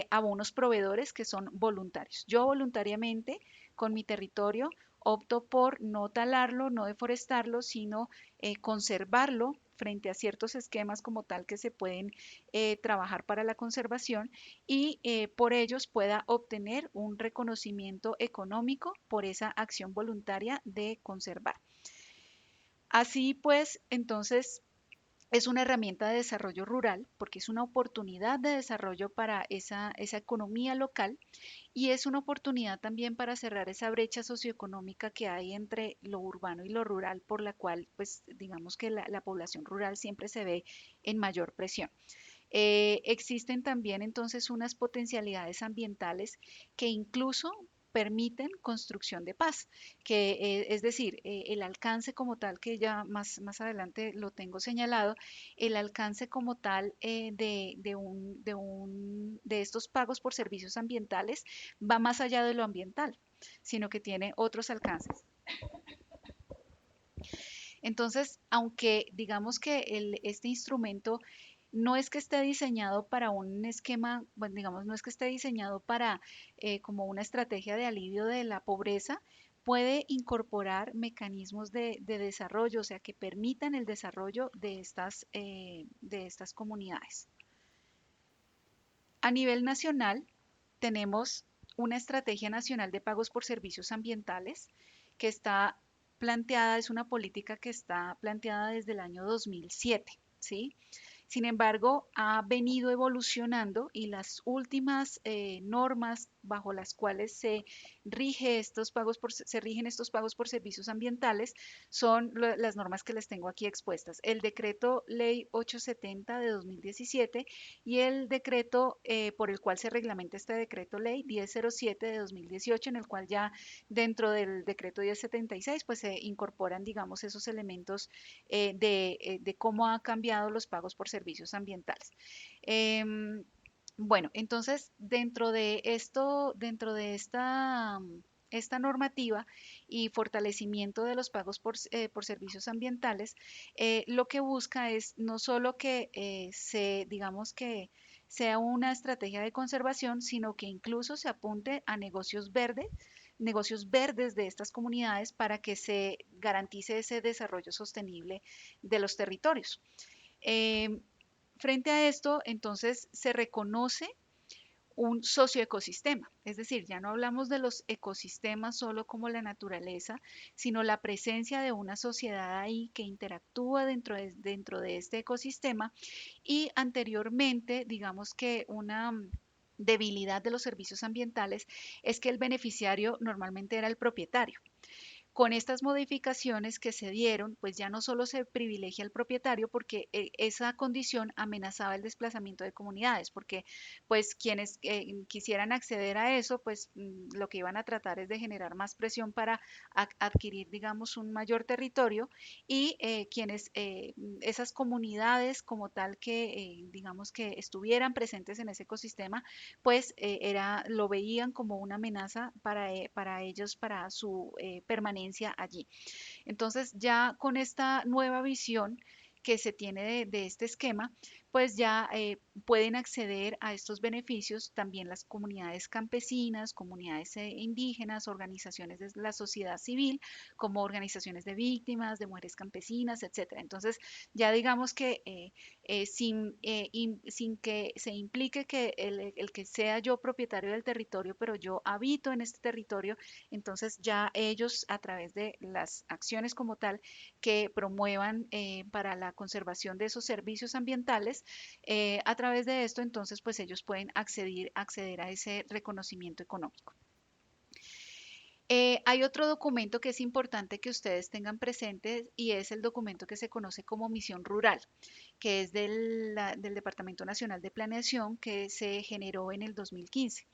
a unos proveedores que son voluntarios. Yo voluntariamente con mi territorio opto por no talarlo, no deforestarlo, sino conservarlo frente a ciertos esquemas como tal que se pueden trabajar para la conservación y por ellos pueda obtener un reconocimiento económico por esa acción voluntaria de conservar. Así pues, entonces es una herramienta de desarrollo rural porque es una oportunidad de desarrollo para esa economía local y es una oportunidad también para cerrar esa brecha socioeconómica que hay entre lo urbano y lo rural, por la cual, pues, digamos que la población rural siempre se ve en mayor presión. Existen también entonces unas potencialidades ambientales que incluso permiten construcción de paz, que es decir, el alcance como tal, que ya más adelante lo tengo señalado, el alcance como tal de estos pagos por servicios ambientales va más allá de lo ambiental, sino que tiene otros alcances. Entonces, aunque digamos que este instrumento no es que esté diseñado para un esquema, bueno, digamos, no es que esté diseñado para como una estrategia de alivio de la pobreza, puede incorporar mecanismos de desarrollo, o sea, que permitan el desarrollo de estas comunidades. A nivel nacional, tenemos una estrategia nacional de pagos por servicios ambientales que está planteada, es una política que está planteada desde el año 2007, ¿sí? Sin embargo, ha venido evolucionando y las últimas normas bajo las cuales se rigen estos pagos por servicios ambientales son las normas que les tengo aquí expuestas. El decreto ley 870 de 2017 y el decreto por el cual se reglamenta este decreto ley 1007 de 2018, en el cual ya dentro del decreto 1076 pues se incorporan, digamos, esos elementos de cómo ha cambiado los pagos por servicios ambientales. Bueno, entonces dentro de esta normativa y fortalecimiento de los pagos por servicios ambientales, lo que busca es no solo que digamos que sea una estrategia de conservación, sino que incluso se apunte a negocios verdes de estas comunidades para que se garantice ese desarrollo sostenible de los territorios. Eh, Frente a esto, entonces, se reconoce un socioecosistema, es decir, ya no hablamos de los ecosistemas solo como la naturaleza, sino la presencia de una sociedad ahí que interactúa dentro de este ecosistema y anteriormente, digamos que una debilidad de los servicios ambientales es que el beneficiario normalmente era el propietario. Con estas modificaciones que se dieron, pues ya no solo se privilegia al propietario porque esa condición amenazaba el desplazamiento de comunidades, porque pues quienes quisieran acceder a eso, pues lo que iban a tratar es de generar más presión para adquirir, digamos, un mayor territorio y esas comunidades como tal que, digamos, que estuvieran presentes en ese ecosistema, pues lo veían como una amenaza para ellos, para su permanencia allí. Entonces, ya con esta nueva visión que se tiene de este esquema, pues ya pueden acceder a estos beneficios también las comunidades campesinas, comunidades indígenas, organizaciones de la sociedad civil, como organizaciones de víctimas, de mujeres campesinas, etcétera. Entonces, ya digamos que sin que se implique que el que sea yo propietario del territorio, pero yo habito en este territorio, entonces ya ellos a través de las acciones como tal que promuevan para la conservación de esos servicios ambientales, a través de esto entonces pues ellos pueden acceder a ese reconocimiento económico. Hay otro documento que es importante que ustedes tengan presente y es el documento que se conoce como Misión Rural, que es del Departamento Nacional de Planeación que se generó en el 2015.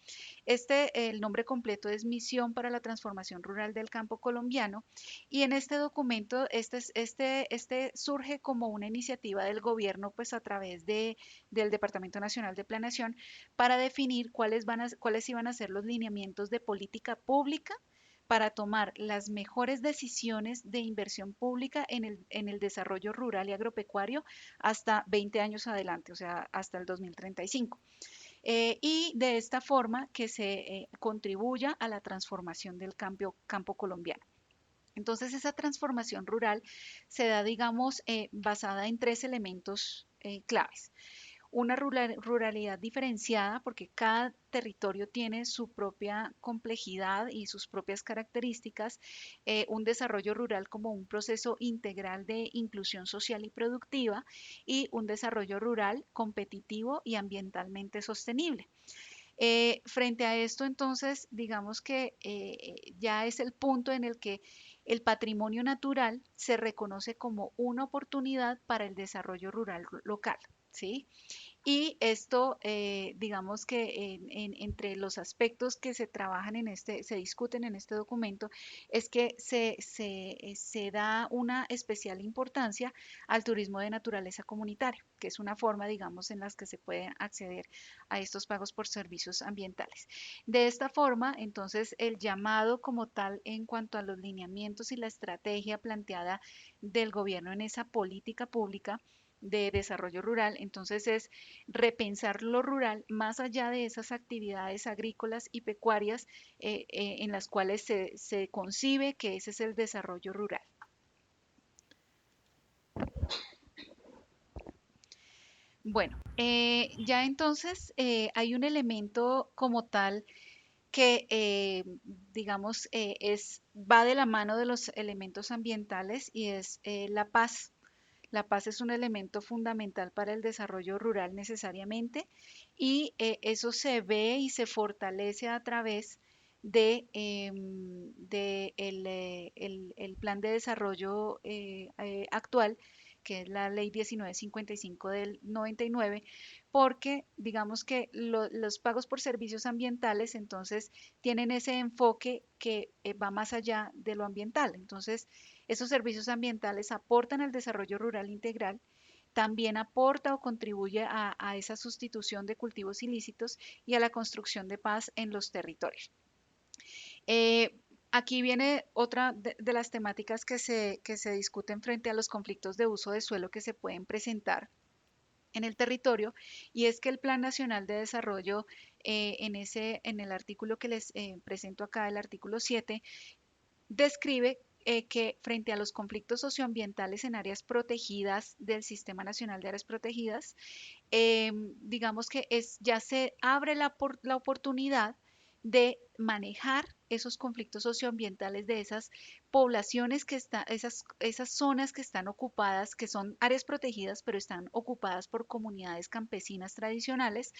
El nombre completo es Misión para la Transformación Rural del Campo Colombiano y en este documento este surge como una iniciativa del gobierno pues a través del Departamento Nacional de Planeación para definir cuáles iban a ser los lineamientos de política pública para tomar las mejores decisiones de inversión pública en el desarrollo rural y agropecuario hasta 20 años adelante, o sea, hasta el 2035. Y de esta forma que se contribuya a la transformación del campo colombiano. Entonces, esa transformación rural se da, digamos, basada en tres elementos claves. Una ruralidad diferenciada porque cada territorio tiene su propia complejidad y sus propias características, un desarrollo rural como un proceso integral de inclusión social y productiva y un desarrollo rural competitivo y ambientalmente sostenible. Frente a esto, entonces, digamos que ya es el punto en el que el patrimonio natural se reconoce como una oportunidad para el desarrollo rural local, ¿sí? Y esto, digamos que entre los aspectos que se trabajan se discuten en este documento, es que se da una especial importancia al turismo de naturaleza comunitario, que es una forma, digamos, en las que se puede acceder a estos pagos por servicios ambientales. De esta forma, entonces, el llamado como tal en cuanto a los lineamientos y la estrategia planteada del gobierno en esa política pública de desarrollo rural, entonces es repensar lo rural más allá de esas actividades agrícolas y pecuarias en las cuales se concibe que ese es el desarrollo rural. Bueno, ya entonces hay un elemento como tal que, digamos, va de la mano de los elementos ambientales y es la paz. La paz es un elemento fundamental para el desarrollo rural necesariamente y eso se ve y se fortalece a través de el plan de desarrollo actual, que es la Ley 1955 del 99, porque digamos que los pagos por servicios ambientales entonces tienen ese enfoque que va más allá de lo ambiental. Entonces, esos servicios ambientales aportan al desarrollo rural integral, también aporta o contribuye a esa sustitución de cultivos ilícitos y a la construcción de paz en los territorios. Eh, Aquí viene otra de las temáticas que se discuten frente a los conflictos de uso de suelo que se pueden presentar en el territorio, y es que el Plan Nacional de Desarrollo, en el artículo que les presento acá, el artículo 7, describe que frente a los conflictos socioambientales en áreas protegidas del Sistema Nacional de Áreas Protegidas, digamos que ya se abre la oportunidad de manejar esos conflictos socioambientales de esas poblaciones que están, esas zonas que están ocupadas, que son áreas protegidas, pero están ocupadas por comunidades campesinas tradicionales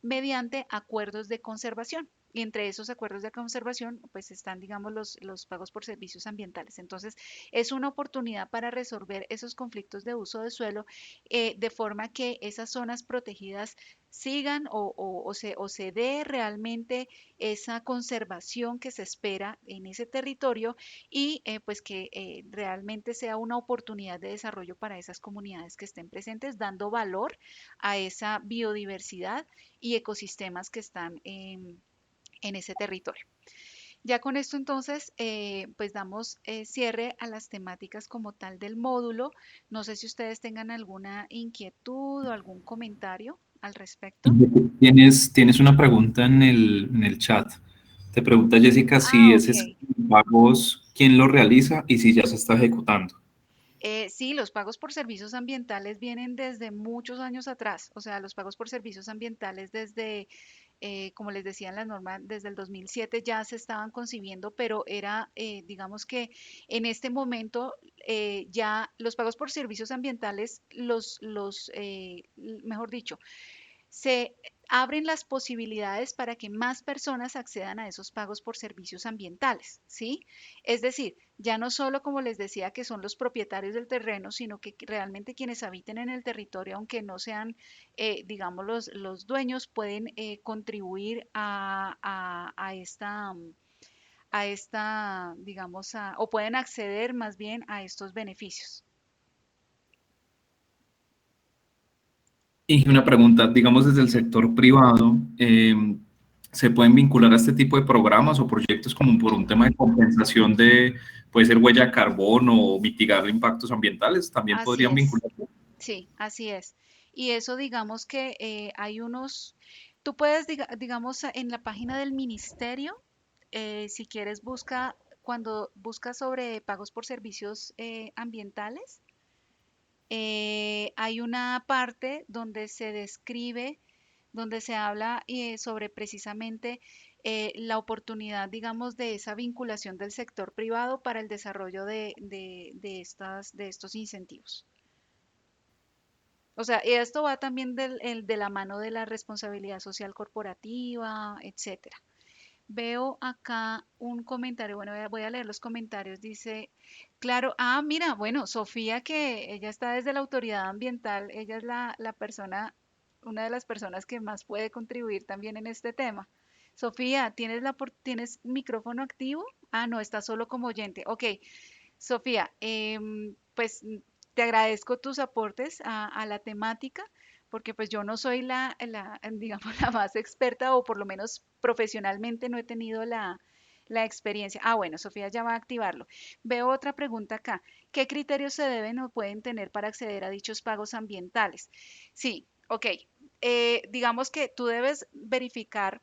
mediante acuerdos de conservación. Y entre esos acuerdos de conservación, pues están, digamos, los pagos por servicios ambientales. Entonces, es una oportunidad para resolver esos conflictos de uso de suelo, de forma que esas zonas protegidas sigan o se dé realmente esa conservación que se espera en ese territorio y pues que realmente sea una oportunidad de desarrollo para esas comunidades que estén presentes, dando valor a esa biodiversidad y ecosistemas que están en ese territorio. Ya con esto entonces, pues damos cierre a las temáticas como tal del módulo. No sé si ustedes tengan alguna inquietud o algún comentario al respecto. Tienes una pregunta en el chat. Te pregunta Jessica si Ah, ese ok. es pagos, quién lo realiza y si ya se está ejecutando. Sí, los pagos por servicios ambientales vienen desde muchos años atrás. O sea, los pagos por servicios ambientales desde, como les decía en la norma, desde el 2007 ya se estaban concibiendo, pero era, digamos que en este momento ya los pagos por servicios ambientales, mejor dicho, se abren las posibilidades para que más personas accedan a esos pagos por servicios ambientales, ¿sí? Es decir, ya no solo, como les decía, que son los propietarios del terreno, sino que realmente quienes habiten en el territorio, aunque no sean, digamos, los dueños, pueden contribuir a esta, digamos, o pueden acceder más bien a estos beneficios. Y una pregunta, digamos desde el sector privado, ¿se pueden vincular a este tipo de programas o proyectos como por un tema de compensación de, puede ser huella de carbono o mitigar impactos ambientales? ¿También Así podrían es. vincularse? Sí, así es. Y eso digamos que hay tú puedes, digamos, en la página del ministerio, si quieres, cuando buscas sobre pagos por servicios ambientales, hay una parte donde se describe, donde se habla sobre precisamente la oportunidad, digamos, de esa vinculación del sector privado para el desarrollo de estos incentivos. O sea, y esto va también de la mano de la responsabilidad social corporativa, etcétera. Veo acá un comentario, bueno, voy a leer los comentarios. Dice, claro, mira, bueno, Sofía, que ella está desde la autoridad ambiental, ella es la persona, una de las personas que más puede contribuir también en este tema. Sofía, ¿tienes micrófono activo? Ah, no, está solo como oyente. Ok, Sofía, pues te agradezco tus aportes a la temática, porque pues yo no soy digamos, la más experta o por lo menos profesionalmente no he tenido la experiencia. Ah, bueno, Sofía ya va a activarlo. Veo otra pregunta acá. ¿Qué criterios se deben o pueden tener para acceder a dichos pagos ambientales? Sí, ok. Digamos que tú debes verificar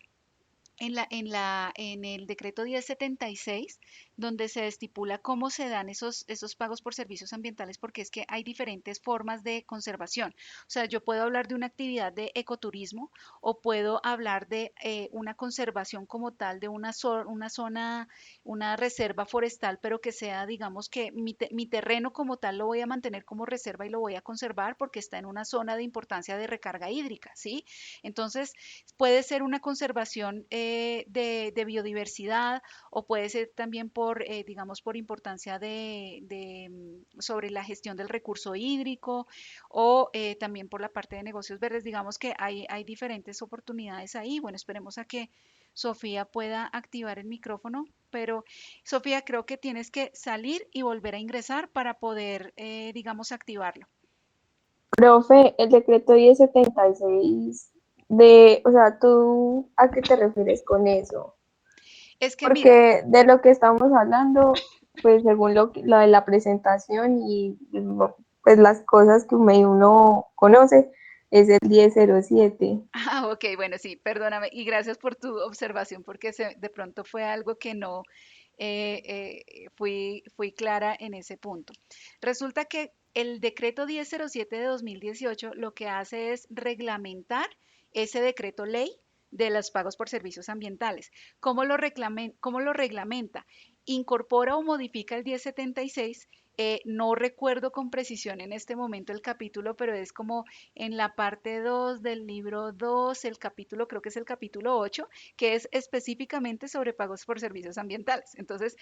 en el decreto 1076 donde se estipula cómo se dan esos pagos por servicios ambientales, porque es que hay diferentes formas de conservación. O sea, yo puedo hablar de una actividad de ecoturismo o puedo hablar de una conservación como tal de una zona, una reserva forestal, pero que sea, digamos que mi terreno como tal lo voy a mantener como reserva y lo voy a conservar porque está en una zona de importancia de recarga hídrica, ¿sí? Entonces, puede ser una conservación de biodiversidad o puede ser también por, digamos, por importancia sobre la gestión del recurso hídrico o también por la parte de negocios verdes. Digamos que hay diferentes oportunidades ahí. Bueno, esperemos a que Sofía pueda activar el micrófono, pero Sofía, creo que tienes que salir y volver a ingresar para poder, digamos, activarlo. Profe, el decreto 1076 o sea, ¿tú a qué te refieres con eso? Es que mira, Porque de lo que estamos hablando, pues según lo de la presentación y pues las cosas que uno conoce, es el 1007. ah, ok, bueno, sí, perdóname y gracias por tu observación porque de pronto fue algo que no fui clara en ese punto. Resulta que el decreto 1007 de 2018 lo que hace es reglamentar ese decreto ley de los pagos por servicios ambientales. ¿Cómo lo reglamenta? Incorpora o modifica el 1076. No recuerdo con precisión en este momento el capítulo, pero es como en la parte 2 del libro 2, el capítulo, creo que es el capítulo 8, que es específicamente sobre pagos por servicios ambientales. Entonces,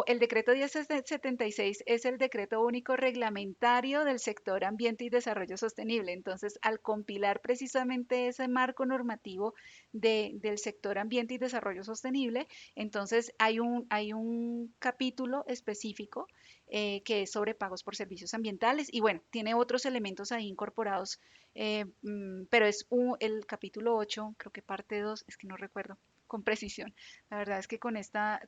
el decreto 1076 es el decreto único reglamentario del sector ambiente y desarrollo sostenible. Entonces, al compilar precisamente ese marco normativo del sector ambiente y desarrollo sostenible, entonces hay un capítulo específico que es sobre pagos por servicios ambientales y bueno, tiene otros elementos ahí incorporados, pero es el capítulo 8, creo que parte 2, es que no recuerdo con precisión. La verdad es que con esta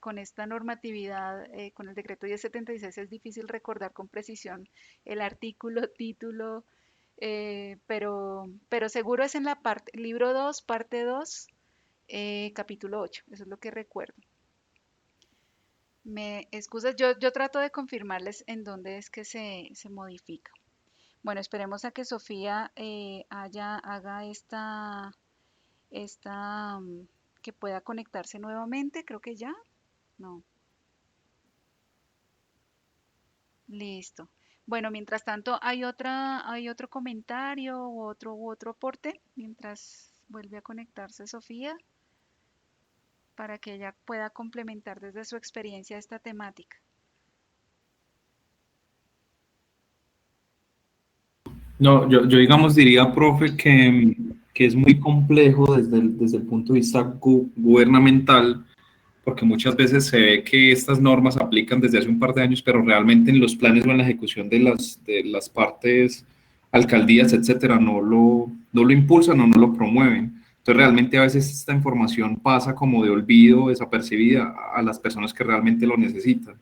normatividad, con el decreto 1076 es difícil recordar con precisión el artículo, título, pero seguro es en la parte, libro 2 parte 2, capítulo 8, eso es lo que recuerdo. Me excusas, yo trato de confirmarles en dónde es que se modifica. Bueno, esperemos a que Sofía haga que pueda conectarse nuevamente, creo que ya, no, listo. Bueno, mientras tanto, hay otro comentario u otro aporte mientras vuelve a conectarse Sofía para que ella pueda complementar desde su experiencia esta temática. No, yo digamos diría, profe, que es muy complejo desde el punto de vista gubernamental, porque muchas veces se ve que estas normas se aplican desde hace un par de años, pero realmente en los planes o en la ejecución de las partes, alcaldías, etcétera, no lo impulsan o no lo promueven. Entonces, realmente a veces esta información pasa como de olvido, desapercibida a las personas que realmente lo necesitan.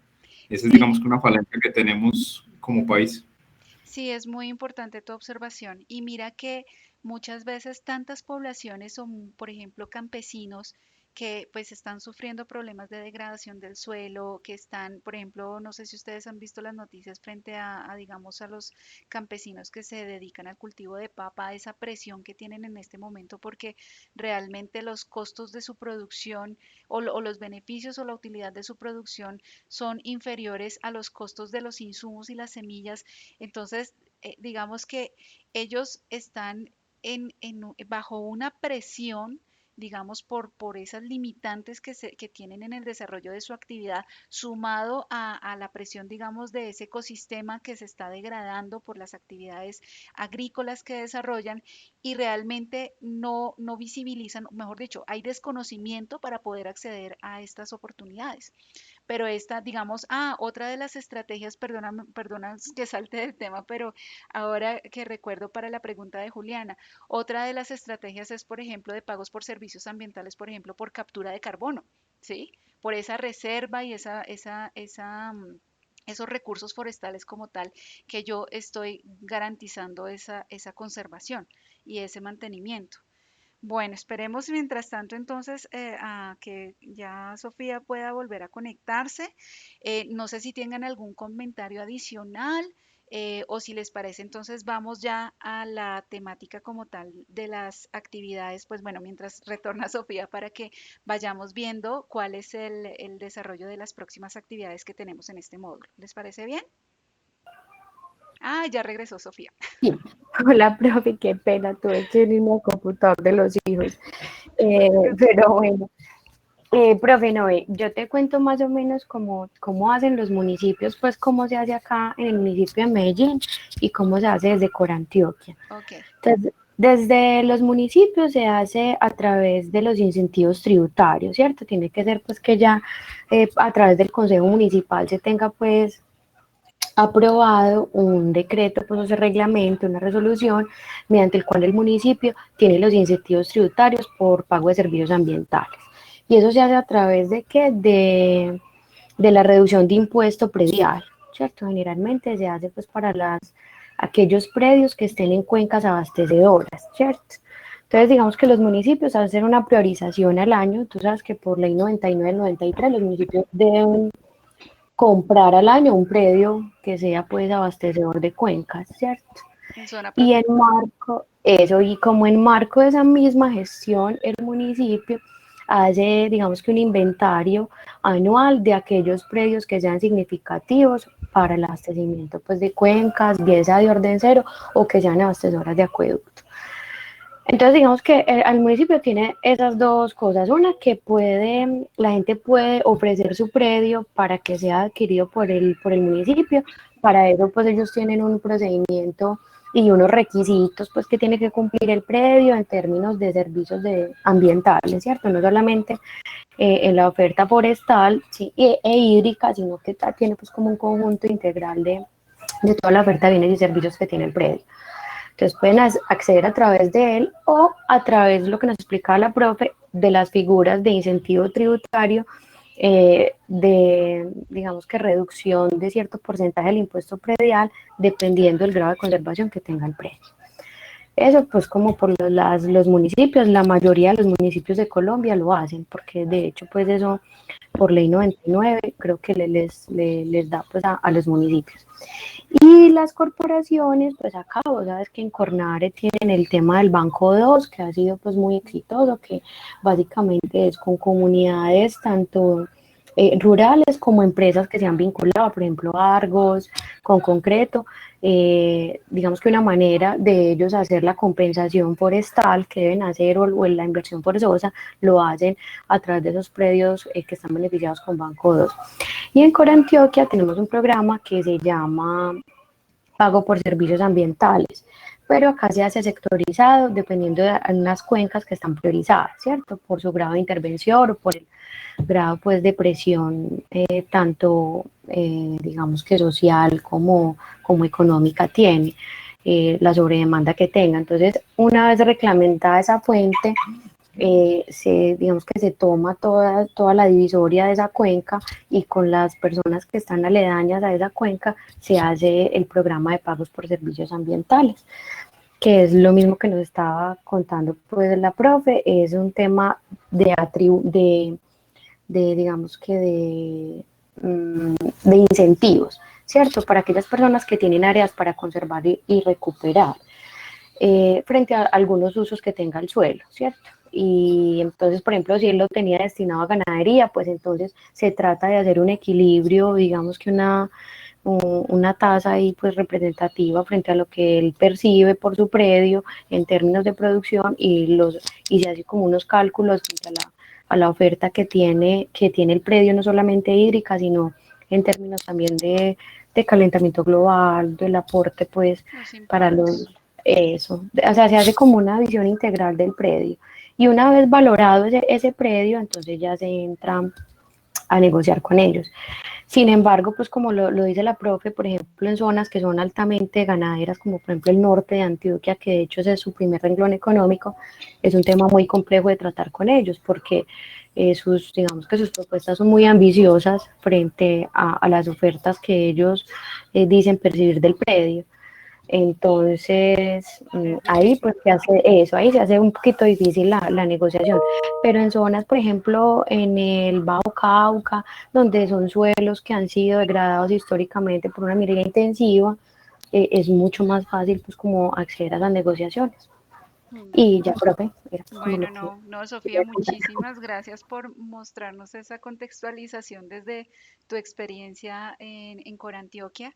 Esa es, digamos, Sí, que una falencia que tenemos como país. sí, es muy importante tu observación. Y mira que muchas veces tantas poblaciones son, por ejemplo, campesinos que pues están sufriendo problemas de degradación del suelo, que están, por ejemplo, no sé si ustedes han visto las noticias frente digamos, a los campesinos que se dedican al cultivo de papa, esa presión que tienen en este momento porque realmente los costos de su producción o los beneficios o la utilidad de su producción son inferiores a los costos de los insumos y las semillas. Entonces, digamos que ellos están bajo una presión, digamos, por esas limitantes que tienen en el desarrollo de su actividad, sumado a la presión, digamos, de ese ecosistema que se está degradando por las actividades agrícolas que desarrollan y realmente no visibilizan, mejor dicho, hay desconocimiento para poder acceder a estas oportunidades. Pero esta, digamos, otra de las estrategias, perdona que salte del tema, pero ahora que recuerdo para la pregunta de Juliana, otra de las estrategias es, por ejemplo, de pagos por servicios ambientales, por ejemplo, por captura de carbono, ¿sí? Por esa reserva y esos recursos forestales como tal, que yo estoy garantizando esa conservación y ese mantenimiento. Bueno, esperemos mientras tanto entonces a que ya Sofía pueda volver a conectarse. No sé si tengan algún comentario adicional o si les parece entonces vamos ya a la temática como tal de las actividades. Pues bueno, mientras retorna Sofía para que vayamos viendo cuál es el desarrollo de las próximas actividades que tenemos en este módulo. ¿Les parece bien? Ah, ya regresó Sofía. Sí. Hola, profe, qué pena, tuve que unirme al computador de los hijos. Pero bueno, profe Noé, yo te cuento más o menos cómo hacen los municipios, pues cómo se hace acá en el municipio de Medellín y cómo se hace desde Corantioquia. Ok, Entonces, desde los municipios se hace a través de los incentivos tributarios, ¿cierto? Tiene que ser pues que ya a través del Consejo Municipal se tenga pues aprobado un decreto, pues ese reglamento, una resolución, mediante el cual el municipio tiene los incentivos tributarios por pago de servicios ambientales. Y eso se hace a través de qué? De la reducción de impuesto predial, ¿cierto? Generalmente se hace pues para aquellos predios que estén en cuencas abastecedoras, ¿cierto? Entonces, digamos que los municipios hacen una priorización al año. Tú sabes que por ley 99-93 los municipios deben comprar al año un predio que sea pues abastecedor de cuencas, ¿cierto? en zona Y en protectora. marco, eso, y como en marco de esa misma gestión, el municipio hace, digamos que un inventario anual de aquellos predios que sean significativos para el abastecimiento pues de cuencas, bien sea de orden cero o que sean abastecedoras de acueducto. Entonces, digamos que el municipio tiene esas dos cosas. Una, que la gente puede ofrecer su predio para que sea adquirido por el municipio. Para eso, pues ellos tienen un procedimiento y unos requisitos, pues que tiene que cumplir el predio en términos de servicios ambientales, ¿cierto? No solamente en la oferta forestal, sí, e hídrica, sino que tiene pues como un conjunto integral de toda la oferta de bienes y servicios que tiene el predio. Entonces pueden acceder a través de él o a través de lo que nos explicaba la profe, de las figuras de incentivo tributario, digamos que reducción de cierto porcentaje del impuesto predial, dependiendo del grado de conservación que tenga el predio. Eso pues como por los municipios, la mayoría de los municipios de Colombia lo hacen, porque de hecho pues eso por ley 99 creo que les da pues a los municipios. Y las corporaciones, pues acá vos sabes que en Cornare tienen el tema del Banco 2, que ha sido pues muy exitoso, que básicamente es con comunidades tanto rurales como empresas que se han vinculado, por ejemplo Argos, con Concreto, digamos que una manera de ellos hacer la compensación forestal que deben hacer o la inversión forzosa, lo hacen a través de esos predios que están beneficiados con Banco 2. Y en Corantioquia tenemos un programa que se llama Pago por Servicios Ambientales, pero acá se hace sectorizado dependiendo de unas cuencas que están priorizadas, ¿cierto? Por su grado de intervención o por el grado pues de presión tanto digamos que social como económica tiene, la sobredemanda que tenga. Entonces, una vez reglamentada esa fuente, digamos que se toma toda la divisoria de esa cuenca y con las personas que están aledañas a esa cuenca se hace el programa de pagos por servicios ambientales, que es lo mismo que nos estaba contando pues la profe. Es un tema digamos que de incentivos, ¿cierto? Para aquellas personas que tienen áreas para conservar y recuperar frente a algunos usos que tenga el suelo, ¿cierto? Y entonces, por ejemplo, si él lo tenía destinado a ganadería, pues entonces se trata de hacer un equilibrio, digamos que una tasa ahí pues representativa frente a lo que él percibe por su predio en términos de producción y se hace como unos cálculos frente a la oferta que tiene el predio, no solamente hídrica, sino en términos también de calentamiento global, del aporte pues Los para impactos. eso, o sea, se hace como una visión integral del predio. Y una vez valorado ese predio, entonces ya se entra a negociar con ellos. Sin embargo, pues como lo dice la profe, por ejemplo, en zonas que son altamente ganaderas, como por ejemplo el norte de Antioquia, que de hecho ese es su primer renglón económico, es un tema muy complejo de tratar con ellos, porque digamos que sus propuestas son muy ambiciosas frente a las ofertas que ellos dicen percibir del predio. Entonces, Es ahí difícil. pues se hace eso, ahí se hace un poquito difícil la negociación, pero en zonas, por ejemplo, en el Bajo Cauca, donde son suelos que han sido degradados históricamente por una minería intensiva, es mucho más fácil pues como acceder a las negociaciones. Mm. Y ya, profe, era como lo Bueno, que no, Sofía, quería contar. muchísimas gracias por mostrarnos esa contextualización desde tu experiencia en Corantioquia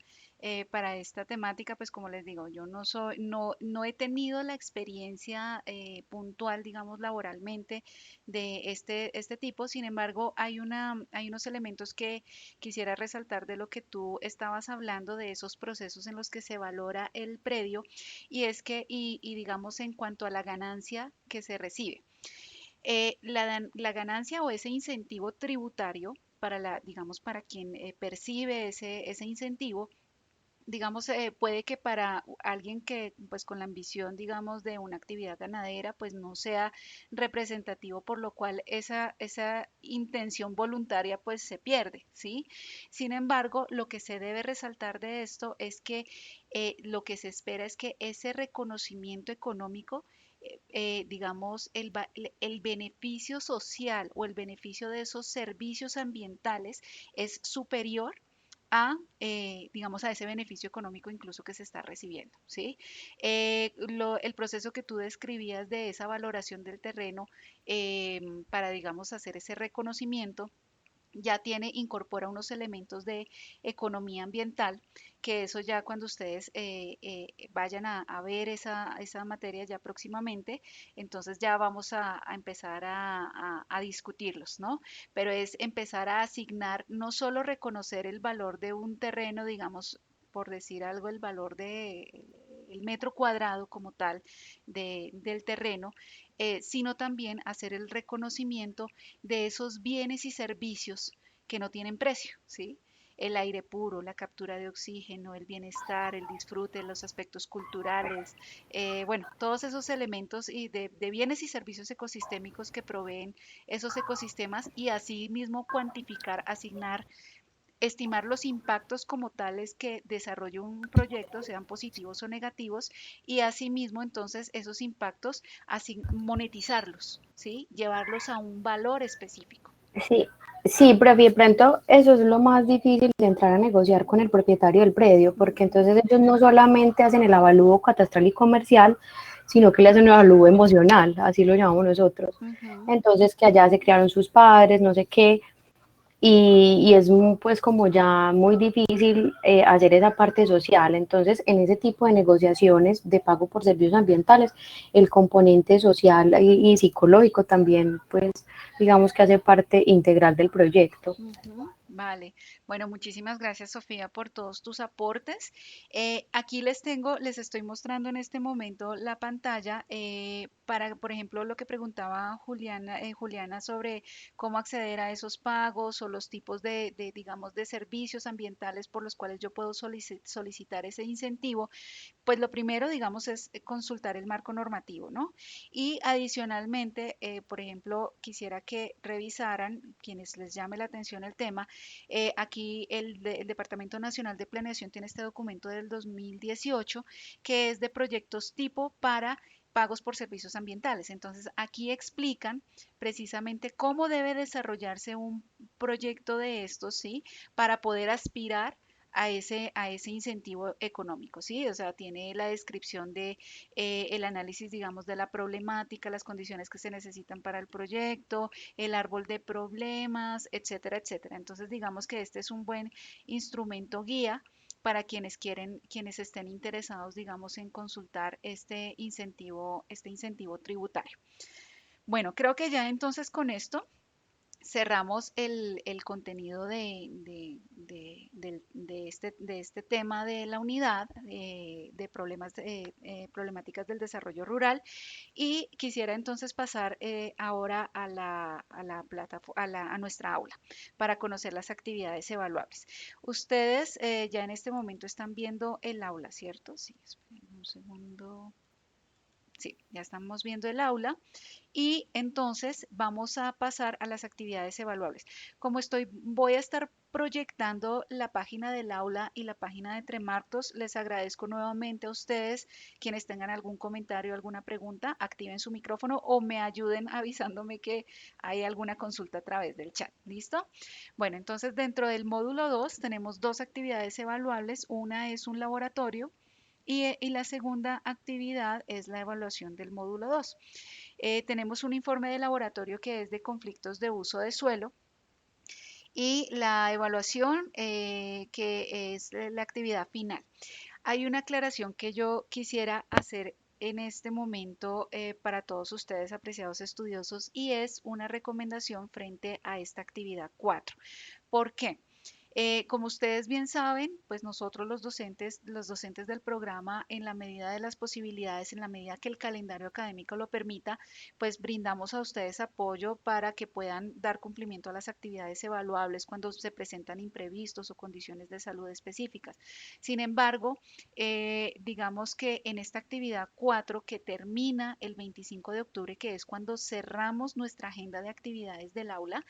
para esta temática. Pues como les digo, yo no he tenido la experiencia puntual, digamos, laboralmente de este tipo. Sin embargo, hay unos elementos que quisiera resaltar de lo que tú estabas hablando, de esos procesos en los que se valora el predio y es que, y digamos en cuanto a la ganancia que se recibe, la ganancia o ese incentivo tributario para digamos, para quien percibe ese incentivo, digamos, puede que para alguien que, pues, con la ambición, digamos, de una actividad ganadera, pues no sea representativo, por lo cual esa intención voluntaria, pues, se pierde, ¿sí? Sin embargo, lo que se debe resaltar de esto es que lo que se espera es que ese reconocimiento económico digamos, el beneficio social o el beneficio de esos servicios ambientales es superior digamos, a ese beneficio económico incluso que se está recibiendo, ¿sí? El proceso que tú describías de esa valoración del terreno para, digamos, hacer ese reconocimiento ya incorpora unos elementos de economía ambiental, que eso ya cuando ustedes vayan a ver esa materia ya próximamente, entonces ya vamos a empezar a discutirlos, ¿no? Pero es empezar a asignar, no solo reconocer el valor de un terreno, digamos, por decir algo, el valor de el metro cuadrado como tal del terreno, sino también hacer el reconocimiento de esos bienes y servicios que no tienen precio, ¿sí? El aire puro, la captura de oxígeno, el bienestar, el disfrute, los aspectos culturales, bueno, todos esos elementos y de bienes y servicios ecosistémicos que proveen esos ecosistemas y así mismo cuantificar, asignar, estimar los impactos como tales que desarrolle un proyecto, sean positivos o negativos, y asimismo entonces esos impactos monetizarlos, ¿sí? Llevarlos a un valor específico. Sí, sí, pero de pronto eso es lo más difícil de entrar a negociar con el propietario del predio, porque entonces ellos no solamente hacen el avalúo catastral y comercial, sino que le hacen un avalúo emocional, así lo llamamos nosotros. Ujú. Entonces que allá se criaron sus padres, no sé qué, y es pues como ya muy difícil hacer esa parte social. Entonces, en ese tipo de negociaciones de pago por servicios ambientales, el componente social y psicológico también, pues, digamos que hace parte integral del proyecto. Ujú. Vale, bueno, muchísimas gracias Sofía por todos tus aportes. Aquí les estoy mostrando en este momento la pantalla para, por ejemplo, lo que preguntaba Juliana sobre cómo acceder a esos pagos o los tipos digamos, de servicios ambientales por los cuales yo puedo solicitar ese incentivo. Pues lo primero, digamos, es consultar el marco normativo, ¿no? Y adicionalmente, por ejemplo, quisiera que revisaran, quienes les llame la atención el tema, aquí el Departamento Nacional de Planeación tiene este documento del 2018 que es de proyectos tipo para pagos por servicios ambientales. Entonces, aquí explican precisamente cómo debe desarrollarse un proyecto de estos, ¿sí? Para poder aspirar a ese incentivo económico, ¿sí? O sea, tiene la descripción de el análisis, digamos, de la problemática, las condiciones que se necesitan para el proyecto, el árbol de problemas, etcétera, etcétera. Entonces, digamos que este es un buen instrumento guía para quienes estén interesados, digamos, en consultar este incentivo tributario. Bueno, creo que ya entonces con esto cerramos el contenido de este tema de la unidad de problemáticas del desarrollo rural y quisiera entonces pasar ahora a nuestra aula para conocer las actividades evaluables. Ustedes ya en este momento están viendo el aula, ¿cierto? Sí, esperen un segundo. Sí, ya estamos viendo el aula. Y entonces vamos a pasar a las actividades evaluables. Como voy a estar proyectando la página del aula y la página de Tremartos, les agradezco nuevamente a ustedes, quienes tengan algún comentario, alguna pregunta, activen su micrófono o me ayuden avisándome que hay alguna consulta a través del chat. ¿Listo? Bueno, entonces dentro del módulo 2 tenemos dos actividades evaluables. Una es un laboratorio y la segunda actividad es la evaluación del módulo 2. Tenemos un informe de laboratorio que es de conflictos de uso de suelo y la evaluación que es la actividad final. Hay una aclaración que yo quisiera hacer en este momento para todos ustedes, apreciados estudiosos, y es una recomendación frente a esta actividad 4. ¿Por qué? Como ustedes bien saben, pues nosotros los docentes del programa, en la medida de las posibilidades, en la medida que el calendario académico lo permita, pues brindamos a ustedes apoyo para que puedan dar cumplimiento a las actividades evaluables cuando se presentan imprevistos o condiciones de salud específicas. Sin embargo, digamos que en esta actividad 4 que termina el 25 de octubre, que es cuando cerramos nuestra agenda de actividades del aula,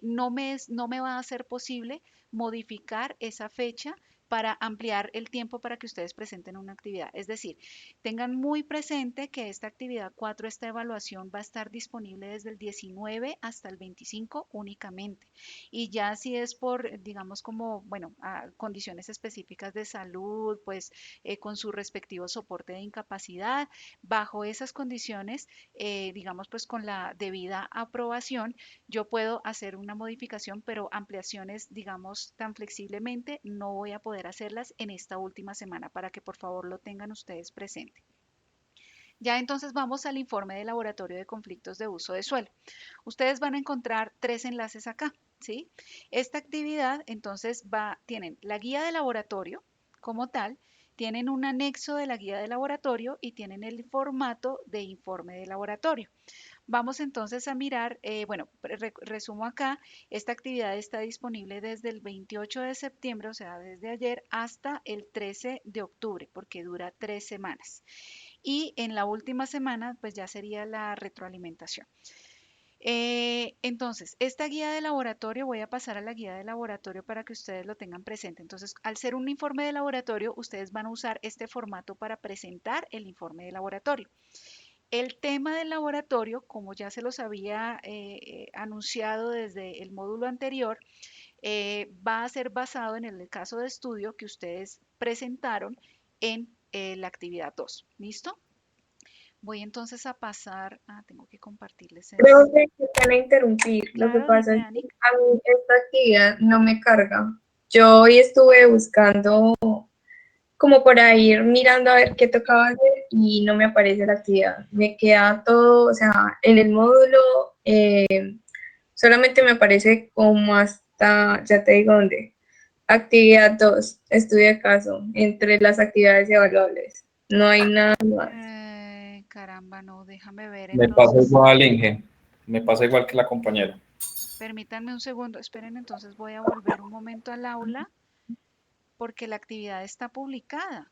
no me va a ser posible modificar esa fecha para ampliar el tiempo para que ustedes presenten una actividad. Es decir, tengan muy presente que esta actividad 4, esta evaluación va a estar disponible desde el 19 hasta el 25 únicamente. Y ya si es por, digamos, como, bueno, condiciones específicas de salud, pues con su respectivo soporte de incapacidad, bajo esas condiciones, digamos, pues con la debida aprobación, yo puedo hacer una modificación, pero ampliaciones, digamos, tan flexiblemente, no voy a poder hacerlas en esta última semana para que por favor lo tengan ustedes presente. Ya entonces vamos al informe de laboratorio de conflictos de uso de suelo. Ustedes van a encontrar 3 enlaces acá, ¿sí? Esta actividad entonces tienen la guía de laboratorio como tal, tienen un anexo de la guía de laboratorio y tienen el formato de informe de laboratorio. Vamos entonces a mirar, bueno, resumo acá, esta actividad está disponible desde el 28 de septiembre, o sea, desde ayer, hasta el 13 de octubre, porque dura 3 semanas. Y en la última semana, pues ya sería la retroalimentación. Entonces, esta guía de laboratorio, voy a pasar a la guía de laboratorio para que ustedes lo tengan presente. Entonces, al ser un informe de laboratorio, ustedes van a usar este formato para presentar el informe de laboratorio. El tema del laboratorio, como ya se los había anunciado desde el módulo anterior, va a ser basado en el caso de estudio que ustedes presentaron en la actividad 2. ¿Listo? Voy entonces a pasar, tengo que compartirles el... Profe, que van a interrumpir. Lo que Claro, pasa dime, es que Ani. a mí esta actividad no me carga. Yo hoy estuve buscando como para ir mirando a ver qué tocaba hacer y no me aparece la actividad. Me queda todo, o sea, en el módulo solamente me aparece como hasta, ya te digo dónde. Actividad 2, estudio de caso, entre las actividades evaluables. No hay nada más. Caramba, no, déjame ver Me pasa entonces. igual, Inge. Me pasa igual que la compañera. Permítanme un segundo, esperen, entonces voy a volver un momento al aula porque la actividad está publicada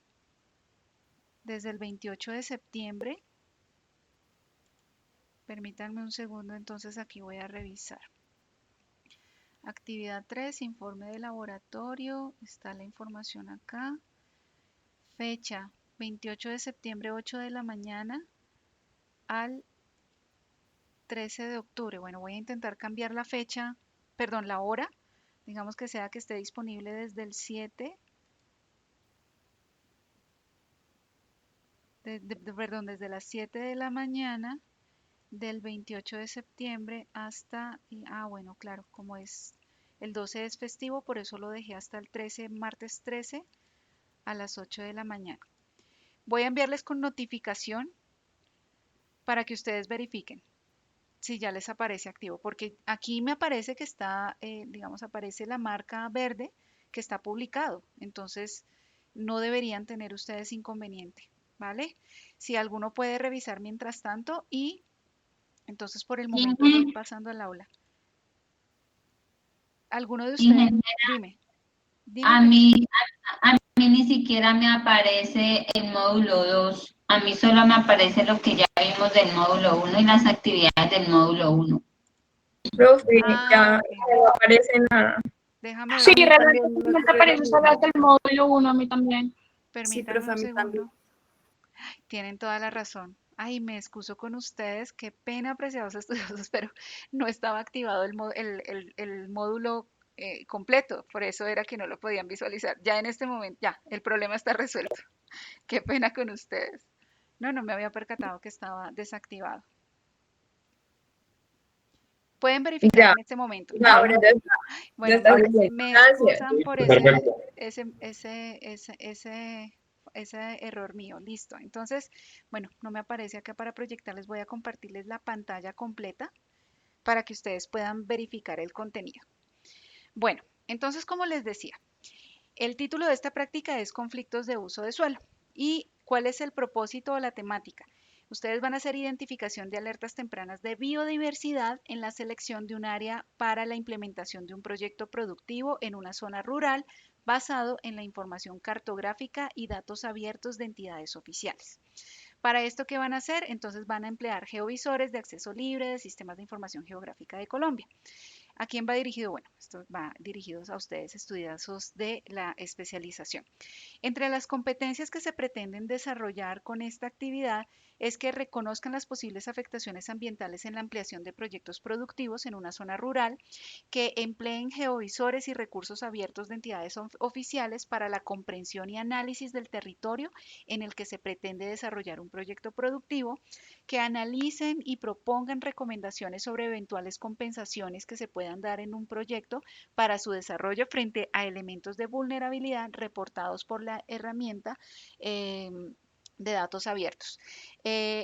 desde el 28 de septiembre. Permítanme un segundo, entonces aquí voy a revisar. Actividad 3, informe de laboratorio, está la información acá. Fecha, 28 de septiembre, 8 de la mañana al 13 de octubre. Bueno, voy a intentar cambiar la fecha, perdón, la hora. Digamos que sea que esté disponible desde el 7, perdón, desde las 7 de la mañana del 28 de septiembre hasta, bueno, claro, como es el 12 es festivo, por eso lo dejé hasta el 13, martes 13 a las 8 de la mañana. Voy a enviarles con notificación para que ustedes verifiquen si ya les aparece activo, porque aquí me aparece que está, digamos, aparece la marca verde que está publicado, entonces no deberían tener ustedes inconveniente, ¿vale? Si alguno puede revisar mientras tanto y entonces por el momento voy pasando al aula. ¿Alguno de ustedes? Dime. Dime, A Luisa. mí, a mí ni siquiera me aparece el módulo 2. A mí solo me aparece lo que ya vimos del módulo 1 y las actividades del módulo 1. Profe, Ah, ya ok. no aparece nada. Déjame Sí, ver. A mí realmente también me solamente ocurre lo aparece mismo. solo el módulo 1, a mí también. Sí, Permítame profe, a un mí también. segundo. Tienen toda la razón. Ay, me excuso con ustedes. Qué pena, apreciados estudiosos, pero no estaba activado el módulo completo. Por eso era que no lo podían visualizar. Ya en este momento, ya, el problema está resuelto. Qué pena con ustedes. No, no me había percatado que estaba desactivado. Pueden verificar Ya, en este momento, ya, ¿listo? ya Bueno, está bien. me Gracias. excusan por Perfecto. ese error mío. Listo. Entonces, bueno, no me aparece acá para proyectarles. Voy a compartirles la pantalla completa para que ustedes puedan verificar el contenido. Bueno, entonces, como les decía, el título de esta práctica es Conflictos de uso de suelo. ¿Y cuál es el propósito o la temática? Ustedes van a hacer identificación de alertas tempranas de biodiversidad en la selección de un área para la implementación de un proyecto productivo en una zona rural basado en la información cartográfica y datos abiertos de entidades oficiales. Para esto, ¿qué van a hacer? Entonces van a emplear geovisores de acceso libre de sistemas de información geográfica de Colombia. ¿A quién va dirigido? Bueno, esto va dirigido a ustedes, estudiosos de la especialización. Entre las competencias que se pretenden desarrollar con esta actividad es que reconozcan las posibles afectaciones ambientales en la ampliación de proyectos productivos en una zona rural, que empleen geovisores y recursos abiertos de entidades oficiales para la comprensión y análisis del territorio en el que se pretende desarrollar un proyecto productivo, que analicen y propongan recomendaciones sobre eventuales compensaciones que se puedan dar en un proyecto para su desarrollo frente a elementos de vulnerabilidad reportados por la herramienta de datos abiertos.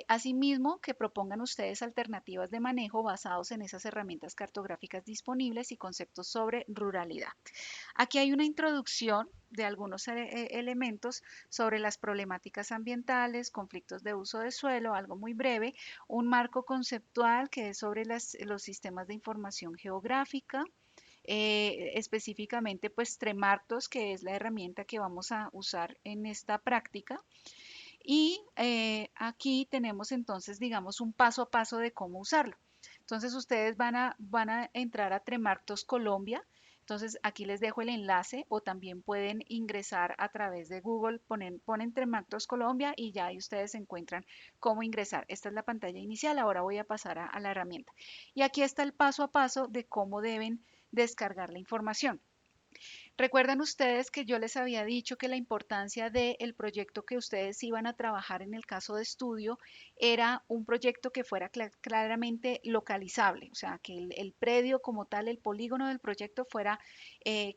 Asimismo, que propongan ustedes alternativas de manejo basados en esas herramientas cartográficas disponibles y conceptos sobre ruralidad. Aquí hay una introducción de algunos elementos sobre las problemáticas ambientales, conflictos de uso de suelo, algo muy breve, un marco conceptual que es sobre los sistemas de información geográfica, específicamente pues Tremartos, que es la herramienta que vamos a usar en esta práctica. Y aquí tenemos entonces, digamos, un paso a paso de cómo usarlo. Entonces ustedes van a entrar a Tremartos Colombia. Entonces aquí les dejo el enlace o también pueden ingresar a través de Google, ponen Tremartos Colombia y ya ahí ustedes encuentran cómo ingresar. Esta es la pantalla inicial, ahora voy a pasar a la herramienta. Y aquí está el paso a paso de cómo deben descargar la información. Recuerdan ustedes que yo les había dicho que la importancia del proyecto que ustedes iban a trabajar en el caso de estudio era un proyecto que fuera claramente localizable, o sea, que el predio como tal, el polígono del proyecto fuera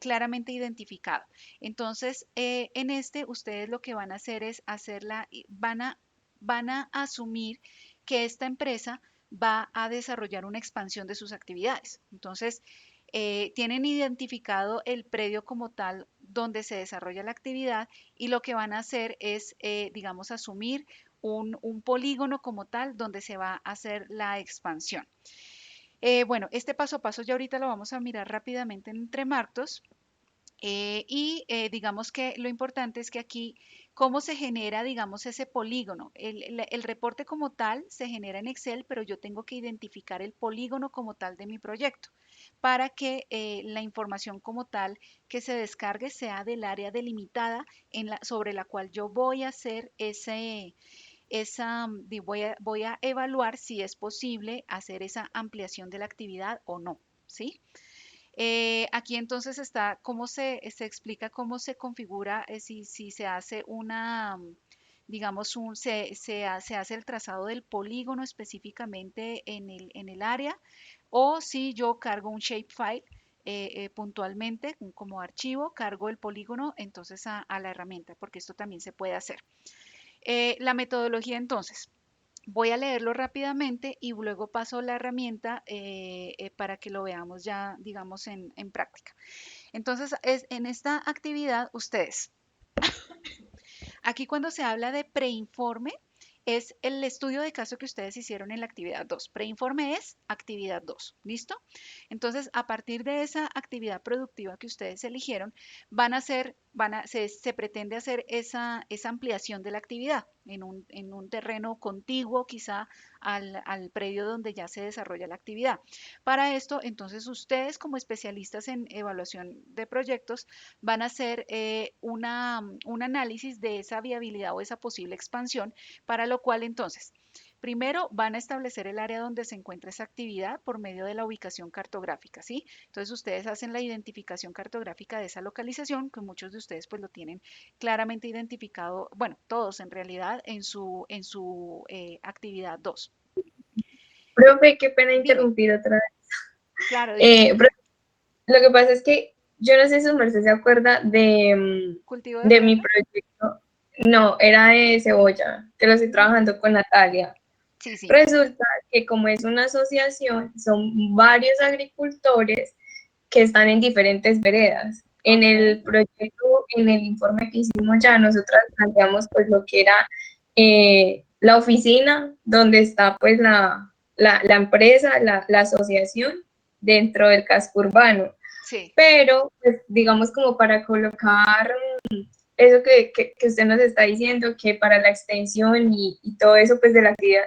claramente identificado. Entonces, en este, ustedes lo que van a hacer es van a asumir que esta empresa va a desarrollar una expansión de sus actividades. Entonces, tienen identificado el predio como tal donde se desarrolla la actividad y lo que van a hacer es, digamos, asumir un polígono como tal donde se va a hacer la expansión. Bueno, este paso a paso ya ahorita lo vamos a mirar rápidamente entre Martos. Digamos que lo importante es que aquí, ¿cómo se genera, digamos, ese polígono? El reporte como tal se genera en Excel, pero yo tengo que identificar el polígono como tal de mi proyecto para que la información como tal que se descargue sea del área delimitada sobre la cual yo voy a hacer voy a evaluar si es posible hacer esa ampliación de la actividad o no, ¿sí? Aquí entonces está cómo se explica cómo se configura, si se hace digamos, se hace el trazado del polígono específicamente en el área, o si yo cargo un shapefile puntualmente como archivo, cargo el polígono entonces a la herramienta, porque esto también se puede hacer. La metodología entonces. Voy a leerlo rápidamente y luego paso la herramienta para que lo veamos ya, digamos, en práctica. Entonces, en esta actividad, ustedes, aquí cuando se habla de preinforme, es el estudio de caso que ustedes hicieron en la actividad 2. Preinforme es actividad 2. ¿Listo? Entonces, a partir de esa actividad productiva que ustedes eligieron, se pretende hacer esa ampliación de la actividad en un terreno contiguo quizá al predio donde ya se desarrolla la actividad. Para esto, entonces, ustedes como especialistas en evaluación de proyectos van a hacer un análisis de esa viabilidad o esa posible expansión, para lo cual entonces, primero van a establecer el área donde se encuentra esa actividad por medio de la ubicación cartográfica, ¿sí? Entonces ustedes hacen la identificación cartográfica de esa localización, que muchos de ustedes pues lo tienen claramente identificado, bueno, todos en realidad en su actividad 2. Profe, qué pena Dime, interrumpir otra vez. claro, dime, Lo que pasa es que yo no sé si su merced se acuerda cultivo de de mi cebolla. proyecto. No, era de cebolla, que lo estoy trabajando con Natalia. Sí, sí, Resulta que como es una asociación, son varios agricultores que están en diferentes veredas. En ok, el proyecto, en el informe que hicimos ya, nosotras planteamos pues lo que era la oficina, donde está pues la empresa, la asociación dentro del casco urbano. sí. Pero, pues, digamos como para colocar eso que usted nos está diciendo, que para la extensión y todo eso pues de la actividad,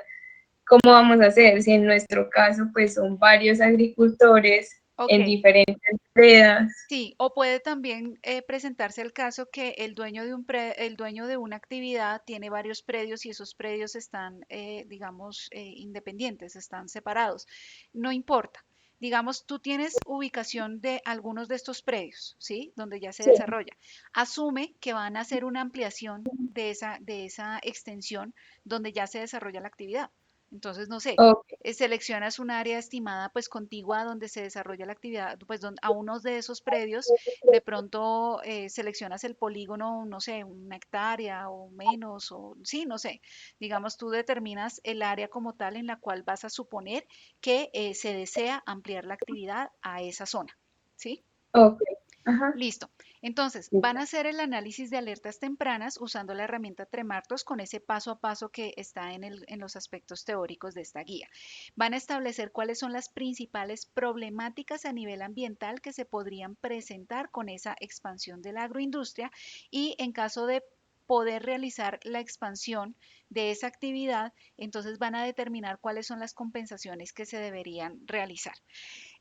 ¿cómo vamos a hacer? Si en nuestro caso, pues son varios agricultores Ok, en diferentes veredas. sí, o puede también presentarse el caso que el dueño de el dueño de una actividad tiene varios predios y esos predios están, digamos, independientes, están separados. No importa. Digamos, tú tienes ubicación de algunos de estos predios, ¿sí? Donde ya se Sí, desarrolla. Asume que van a hacer una ampliación de esa extensión donde ya se desarrolla la actividad. Entonces, no sé, ok, seleccionas un área estimada pues contigua donde se desarrolla la actividad, pues a unos de esos predios, de pronto seleccionas el polígono, no sé, 1 hectárea o menos, o sí, no sé, digamos tú determinas el área como tal en la cual vas a suponer que se desea ampliar la actividad a esa zona, ¿sí? ok, ajá, Listo. Entonces, van a hacer el análisis de alertas tempranas usando la herramienta Tremartos con ese paso a paso que está en los aspectos teóricos de esta guía. Van a establecer cuáles son las principales problemáticas a nivel ambiental que se podrían presentar con esa expansión de la agroindustria y en caso de poder realizar la expansión de esa actividad, entonces van a determinar cuáles son las compensaciones que se deberían realizar.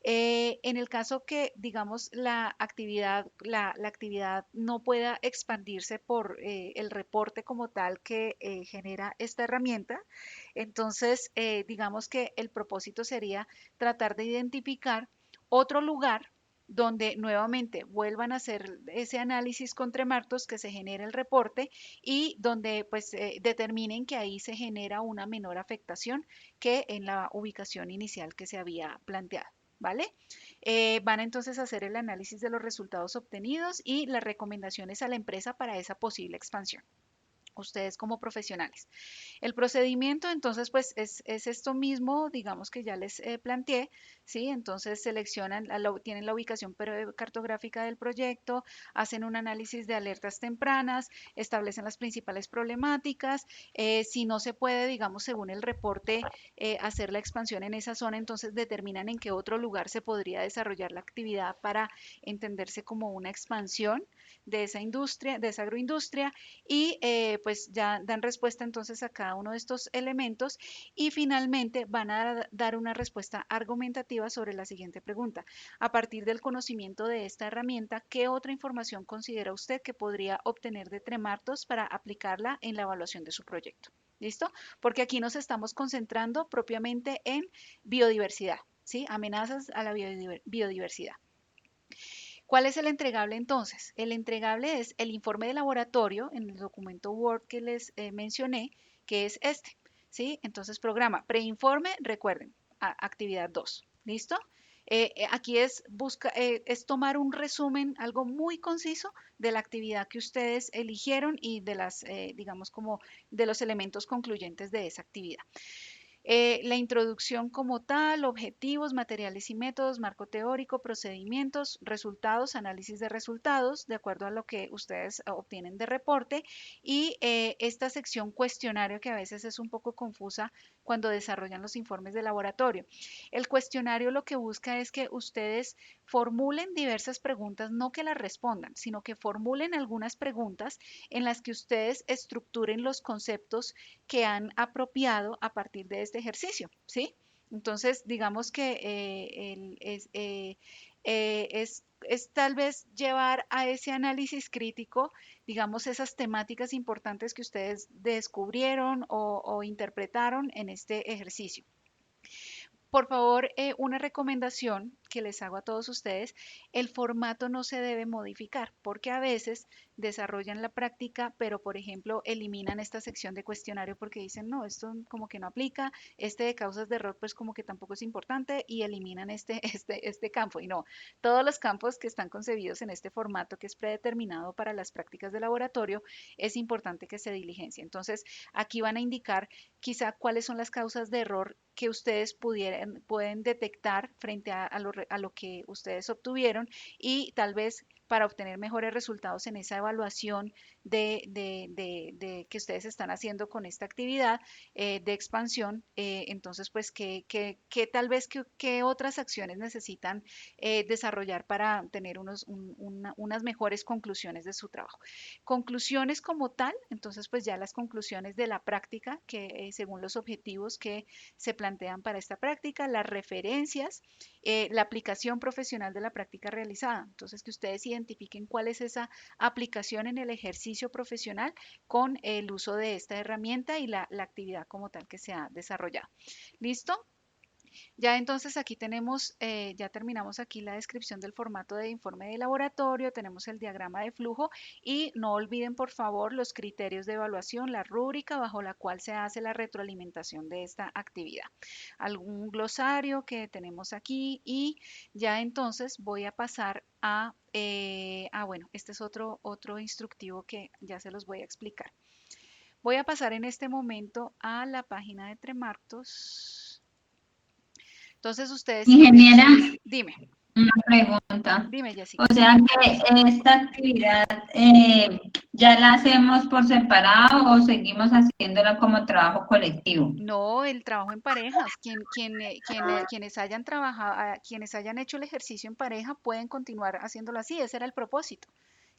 En el caso que, digamos, la actividad no pueda expandirse por el reporte como tal que genera esta herramienta, entonces, digamos que el propósito sería tratar de identificar otro lugar donde nuevamente vuelvan a hacer ese análisis con Tremartos, que se genere el reporte y donde pues determinen que ahí se genera una menor afectación que en la ubicación inicial que se había planteado. ¿Vale? Van entonces a hacer el análisis de los resultados obtenidos y las recomendaciones a la empresa para esa posible expansión, ustedes como profesionales. El procedimiento, entonces, pues es esto mismo, digamos que ya les planteé, ¿sí? Entonces seleccionan, tienen la ubicación cartográfica del proyecto, hacen un análisis de alertas tempranas, establecen las principales problemáticas. Si no se puede, digamos, según el reporte, hacer la expansión en esa zona, entonces determinan en qué otro lugar se podría desarrollar la actividad para entenderse como una expansión de esa industria, de esa agroindustria y pues ya dan respuesta entonces a cada uno de estos elementos y finalmente van a dar una respuesta argumentativa sobre la siguiente pregunta. A partir del conocimiento de esta herramienta, ¿qué otra información considera usted que podría obtener de Tremartos para aplicarla en la evaluación de su proyecto? ¿Listo? Porque aquí nos estamos concentrando propiamente en biodiversidad, ¿sí? Amenazas a la biodiversidad. ¿Cuál es el entregable entonces? El entregable es el informe de laboratorio en el documento Word que les mencioné, que es este, ¿sí? Entonces programa preinforme, recuerden, actividad 2, ¿listo? Aquí es tomar un resumen, algo muy conciso de la actividad que ustedes eligieron y de las, digamos, como de los elementos concluyentes de esa actividad. La introducción como tal, objetivos, materiales y métodos, marco teórico, procedimientos, resultados, análisis de resultados, de acuerdo a lo que ustedes obtienen de reporte, y esta sección cuestionario que a veces es un poco confusa cuando desarrollan los informes de laboratorio. El cuestionario lo que busca es que ustedes formulen diversas preguntas, no que las respondan, sino que formulen algunas preguntas en las que ustedes estructuren los conceptos que han apropiado a partir de este ejercicio, ¿sí? Entonces, digamos que es tal vez llevar a ese análisis crítico, digamos, esas temáticas importantes que ustedes descubrieron o interpretaron en este ejercicio. Por favor, una recomendación que les hago a todos ustedes, el formato no se debe modificar porque a veces desarrollan la práctica, pero por ejemplo eliminan esta sección de cuestionario porque dicen, no, esto como que no aplica, este de causas de error pues como que tampoco es importante y eliminan este campo. Y no, todos los campos que están concebidos en este formato que es predeterminado para las prácticas de laboratorio, es importante que se diligencie. Entonces, aquí van a indicar quizá cuáles son las causas de error que ustedes pueden detectar frente a lo que ustedes obtuvieron y tal vez para obtener mejores resultados en esa evaluación que ustedes están haciendo con esta actividad de expansión. Entonces, pues, ¿qué tal vez qué otras acciones necesitan desarrollar para tener unas mejores conclusiones de su trabajo? Conclusiones como tal, entonces, pues ya las conclusiones de la práctica, que según los objetivos que se plantean para esta práctica, las referencias, la aplicación profesional de la práctica realizada. Entonces, que ustedes identifiquen cuál es esa aplicación en el ejercicio profesional con el uso de esta herramienta y la actividad como tal que se ha desarrollado. ¿Listo? Ya entonces aquí tenemos, ya terminamos aquí la descripción del formato de informe de laboratorio, tenemos el diagrama de flujo y no olviden por favor los criterios de evaluación, la rúbrica bajo la cual se hace la retroalimentación de esta actividad. Algún glosario que tenemos aquí y ya entonces voy a pasar bueno, este es otro instructivo que ya se los voy a explicar. Voy a pasar en este momento a la página de Tremartos. Entonces ustedes... Ingeniera, Dime, una pregunta. dime, O Jessica. sea que esta actividad ya la hacemos por separado o seguimos haciéndola como trabajo colectivo. No, el trabajo en parejas. Quienes hayan trabajado, quienes hayan hecho el ejercicio en pareja pueden continuar haciéndolo así. Ese era el propósito,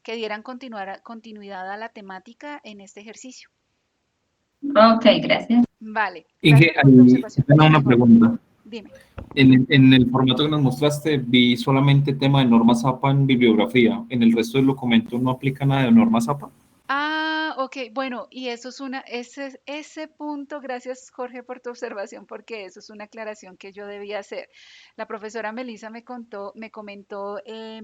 que dieran continuidad a la temática en este ejercicio. Ok, gracias. Vale, Inge, gracias por tu ahí observación. tengo Dime, una Jorge. pregunta. Dime. En el formato que nos mostraste, vi solamente tema de normas APA en bibliografía. ¿En el resto del documento no aplica nada de normas APA? Ok, bueno, y eso es ese punto, gracias Jorge por tu observación, porque eso es una aclaración que yo debía hacer. La profesora Melissa me comentó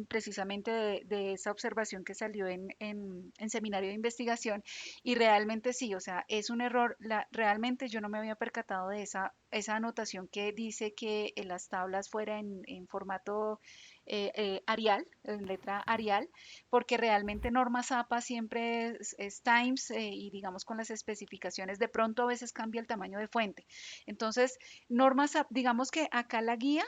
precisamente de esa observación que salió en seminario de investigación, y realmente sí, o sea, es un error, realmente yo no me había percatado de esa anotación que dice que las tablas fuera en formato Arial, en letra Arial, porque realmente normas APA siempre es Times y digamos con las especificaciones, de pronto a veces cambia el tamaño de fuente. Entonces, normas APA, digamos que acá la guía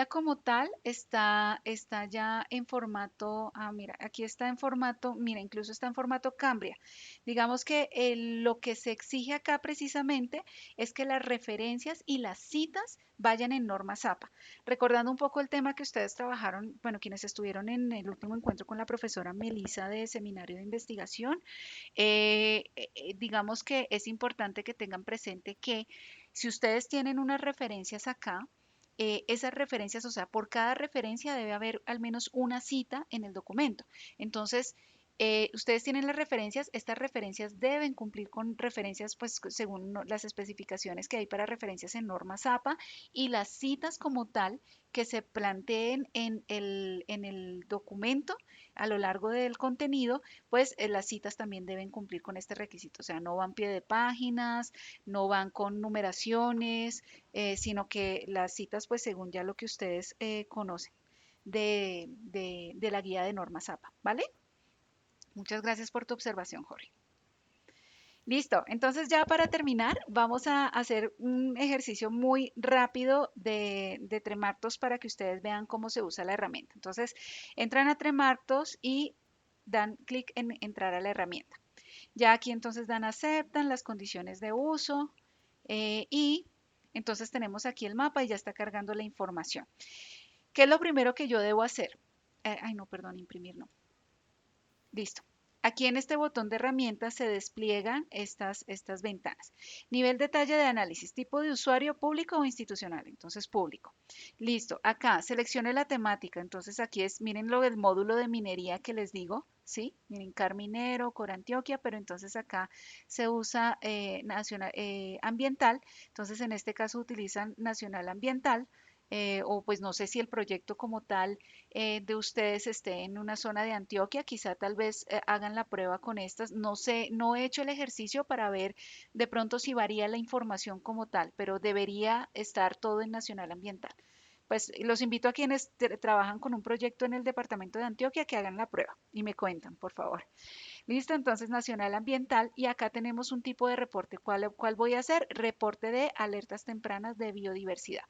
como tal está ya en formato, mira, aquí está en formato, mira, incluso está en formato Cambria. Digamos que lo que se exige acá precisamente es que las referencias y las citas vayan en norma ZAPA. Recordando un poco el tema que ustedes trabajaron, bueno, quienes estuvieron en el último encuentro con la profesora Melissa de Seminario de Investigación, digamos que es importante que tengan presente que si ustedes tienen unas referencias acá, esas referencias, o sea, por cada referencia debe haber al menos una cita en el documento. Entonces, ustedes tienen las referencias, estas referencias deben cumplir con referencias, pues según las especificaciones que hay para referencias en normas APA y las citas como tal que se planteen en el documento a lo largo del contenido, pues las citas también deben cumplir con este requisito, o sea, no van pie de páginas, no van con numeraciones, sino que las citas, pues según ya lo que ustedes conocen de la guía de normas APA, ¿vale? Muchas gracias por tu observación, Jorge. Listo, entonces ya para terminar, vamos a hacer un ejercicio muy rápido de Tremartos para que ustedes vean cómo se usa la herramienta. Entonces, entran a Tremartos y dan clic en entrar a la herramienta. Ya aquí entonces dan aceptan las condiciones de uso y entonces tenemos aquí el mapa y ya está cargando la información. ¿Qué es lo primero que yo debo hacer? Ay, no, perdón, imprimir no. Listo. Aquí en este botón de herramientas se despliegan estas ventanas. Nivel detalle de análisis, tipo de usuario público o institucional, entonces público. Listo, acá seleccione la temática, entonces aquí es, miren lo del módulo de minería que les digo, ¿sí? Miren, Carminero, Corantioquia, pero entonces acá se usa nacional, ambiental, entonces en este caso utilizan nacional ambiental, o pues no sé si el proyecto como tal de ustedes esté en una zona de Antioquia, quizá tal vez hagan la prueba con estas. No sé, no he hecho el ejercicio para ver de pronto si varía la información como tal, pero debería estar todo en Nacional Ambiental. Pues los invito a quienes trabajan con un proyecto en el departamento de Antioquia que hagan la prueba y me cuentan, por favor. Listo, entonces Nacional Ambiental y acá tenemos un tipo de reporte. ¿Cuál voy a hacer? Reporte de alertas tempranas de biodiversidad.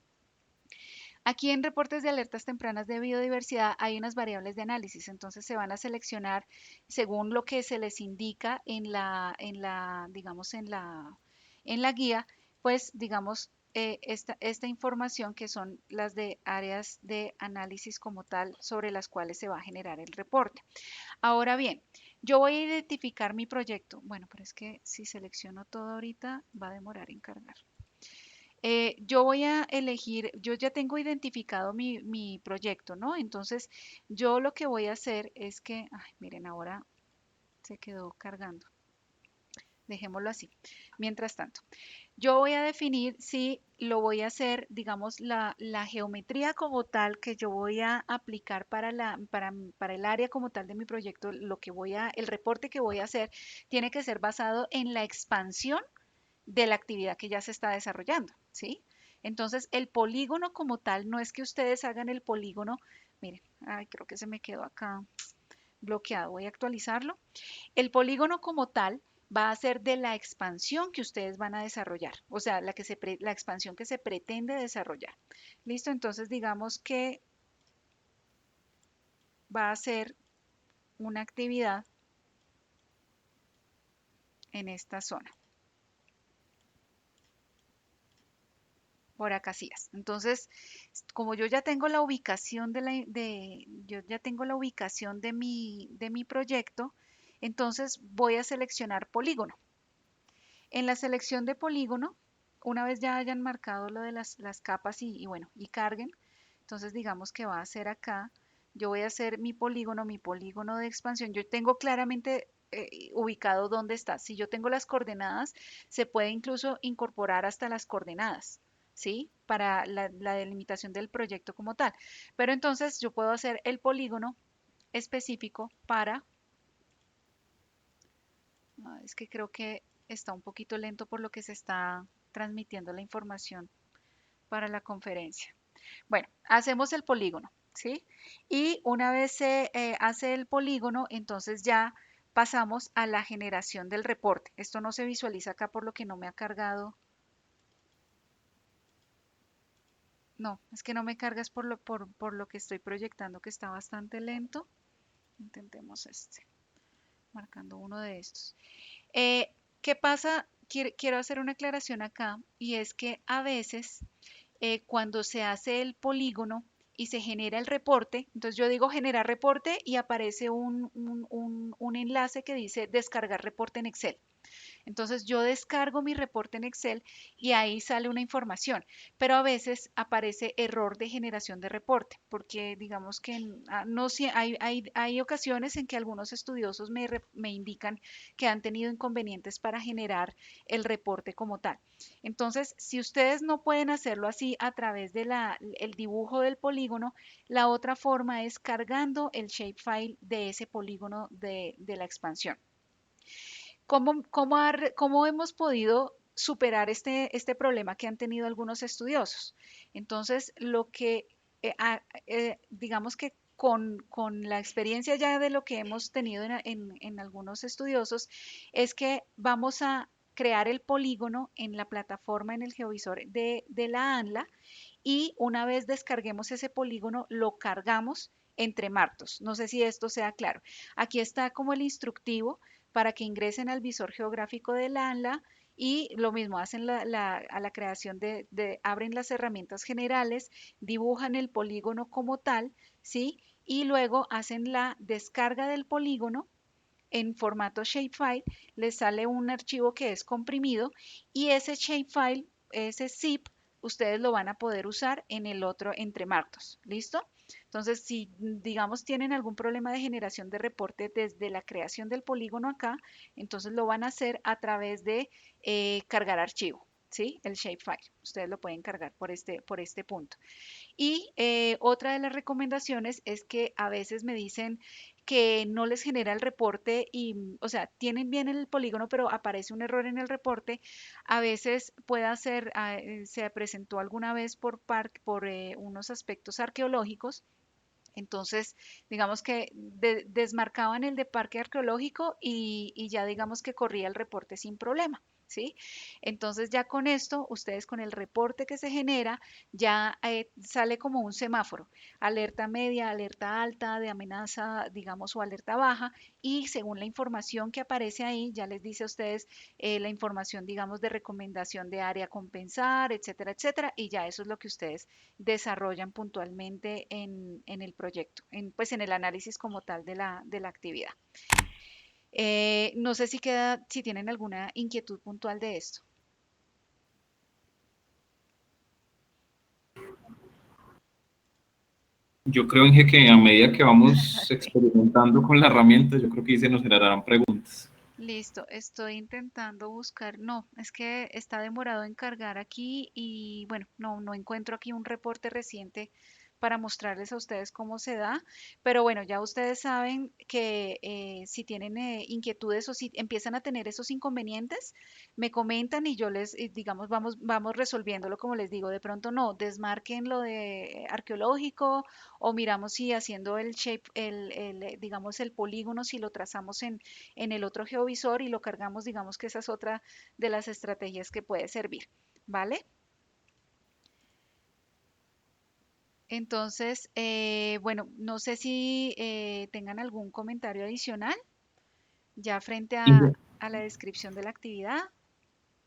Aquí en reportes de alertas tempranas de biodiversidad hay unas variables de análisis, entonces se van a seleccionar según lo que se les indica digamos, en la guía, pues, digamos, esta información que son las de áreas de análisis como tal sobre las cuales se va a generar el reporte. Ahora bien, yo voy a identificar mi proyecto. Bueno, pero es que si selecciono todo ahorita va a demorar en cargar. Yo voy a elegir, yo ya tengo identificado mi proyecto, ¿no? Entonces, yo lo que voy a hacer es que, ay, miren, ahora se quedó cargando. Dejémoslo así. Mientras tanto, yo voy a definir si lo voy a hacer, digamos, la geometría como tal que yo voy a aplicar para el área como tal de mi proyecto, el reporte que voy a hacer, tiene que ser basado en la expansión de la actividad que ya se está desarrollando, ¿sí? Entonces, el polígono como tal, no es que ustedes hagan el polígono, miren, ay, creo que se me quedó acá bloqueado, voy a actualizarlo. El polígono como tal va a ser de la expansión que ustedes van a desarrollar, o sea, la expansión que se pretende desarrollar. ¿Listo? Entonces, digamos que va a ser una actividad en esta zona. Por Acacias. Entonces, como yo ya tengo la ubicación yo ya tengo la ubicación de mi proyecto, entonces voy a seleccionar polígono. En la selección de polígono, una vez ya hayan marcado lo de las capas bueno, y carguen, entonces digamos que va a ser acá, yo voy a hacer mi polígono de expansión. Yo tengo claramente ubicado dónde está. Si yo tengo las coordenadas, se puede incluso incorporar hasta las coordenadas, ¿sí? Para la delimitación del proyecto como tal. Pero entonces yo puedo hacer el polígono específico para, es que creo que está un poquito lento por lo que se está transmitiendo la información para la conferencia. Bueno, hacemos el polígono, ¿sí? Y una vez se hace el polígono, entonces ya pasamos a la generación del reporte. Esto no se visualiza acá por lo que no me ha cargado. No, es que no me cargas por lo que estoy proyectando, que está bastante lento. Intentemos marcando uno de estos. ¿Qué pasa? Quiero hacer una aclaración acá y es que a veces cuando se hace el polígono y se genera el reporte, entonces yo digo generar reporte y aparece un enlace que dice descargar reporte en Excel. Entonces yo descargo mi reporte en Excel y ahí sale una información, pero a veces aparece error de generación de reporte, porque digamos que no hay ocasiones en que algunos estudiosos me indican que han tenido inconvenientes para generar el reporte como tal. Entonces, si ustedes no pueden hacerlo así a través de el dibujo del polígono, la otra forma es cargando el shapefile de ese polígono de la expansión. ¿Cómo hemos podido superar este problema que han tenido algunos estudiosos? Entonces, digamos que con la experiencia ya de lo que hemos tenido en algunos estudiosos, es que vamos a crear el polígono en la plataforma, en el geovisor de la ANLA, y una vez descarguemos ese polígono, lo cargamos entre Martos. No sé si esto sea claro. Aquí está como el instructivo para que ingresen al visor geográfico del ANLA y lo mismo, hacen a la creación abren las herramientas generales, dibujan el polígono como tal, ¿sí? Y luego hacen la descarga del polígono en formato shapefile, les sale un archivo que es comprimido y ese shapefile, ese zip, ustedes lo van a poder usar en el otro entre martos. ¿Listo? Entonces, si digamos tienen algún problema de generación de reporte desde la creación del polígono acá, entonces lo van a hacer a través de cargar archivo. ¿Sí? El shapefile. Ustedes lo pueden cargar por este punto. Y otra de las recomendaciones es que a veces me dicen que no les genera el reporte y, o sea, tienen bien el polígono, pero aparece un error en el reporte. A veces puede ser, se presentó alguna vez por unos aspectos arqueológicos. Entonces, digamos que desmarcaban el de parque arqueológico y ya digamos que corría el reporte sin problema, ¿sí? Entonces ya con esto, ustedes con el reporte que se genera, ya sale como un semáforo, alerta media, alerta alta, de amenaza, digamos, o alerta baja, y según la información que aparece ahí, ya les dice a ustedes la información, digamos, de recomendación de área a compensar, etcétera, etcétera, y ya eso es lo que ustedes desarrollan puntualmente en el proyecto, pues en el análisis como tal de la actividad. No sé si tienen alguna inquietud puntual de esto. Yo creo, Inge, que a medida que vamos experimentando con la herramienta, yo creo que ahí se nos generarán preguntas. Listo, estoy intentando buscar, no, es que está demorado en cargar aquí y bueno, no encuentro aquí un reporte reciente para mostrarles a ustedes cómo se da, pero bueno, ya ustedes saben que si tienen inquietudes o si empiezan a tener esos inconvenientes, me comentan y yo les, digamos, vamos resolviéndolo como les digo, de pronto no, desmarquen lo de arqueológico o miramos si haciendo el shape, digamos, el polígono, si lo trazamos en el otro geovisor y lo cargamos, digamos que esa es otra de las estrategias que puede servir, ¿vale? Entonces, bueno, no sé si tengan algún comentario adicional ya frente Inge, a la descripción de la actividad.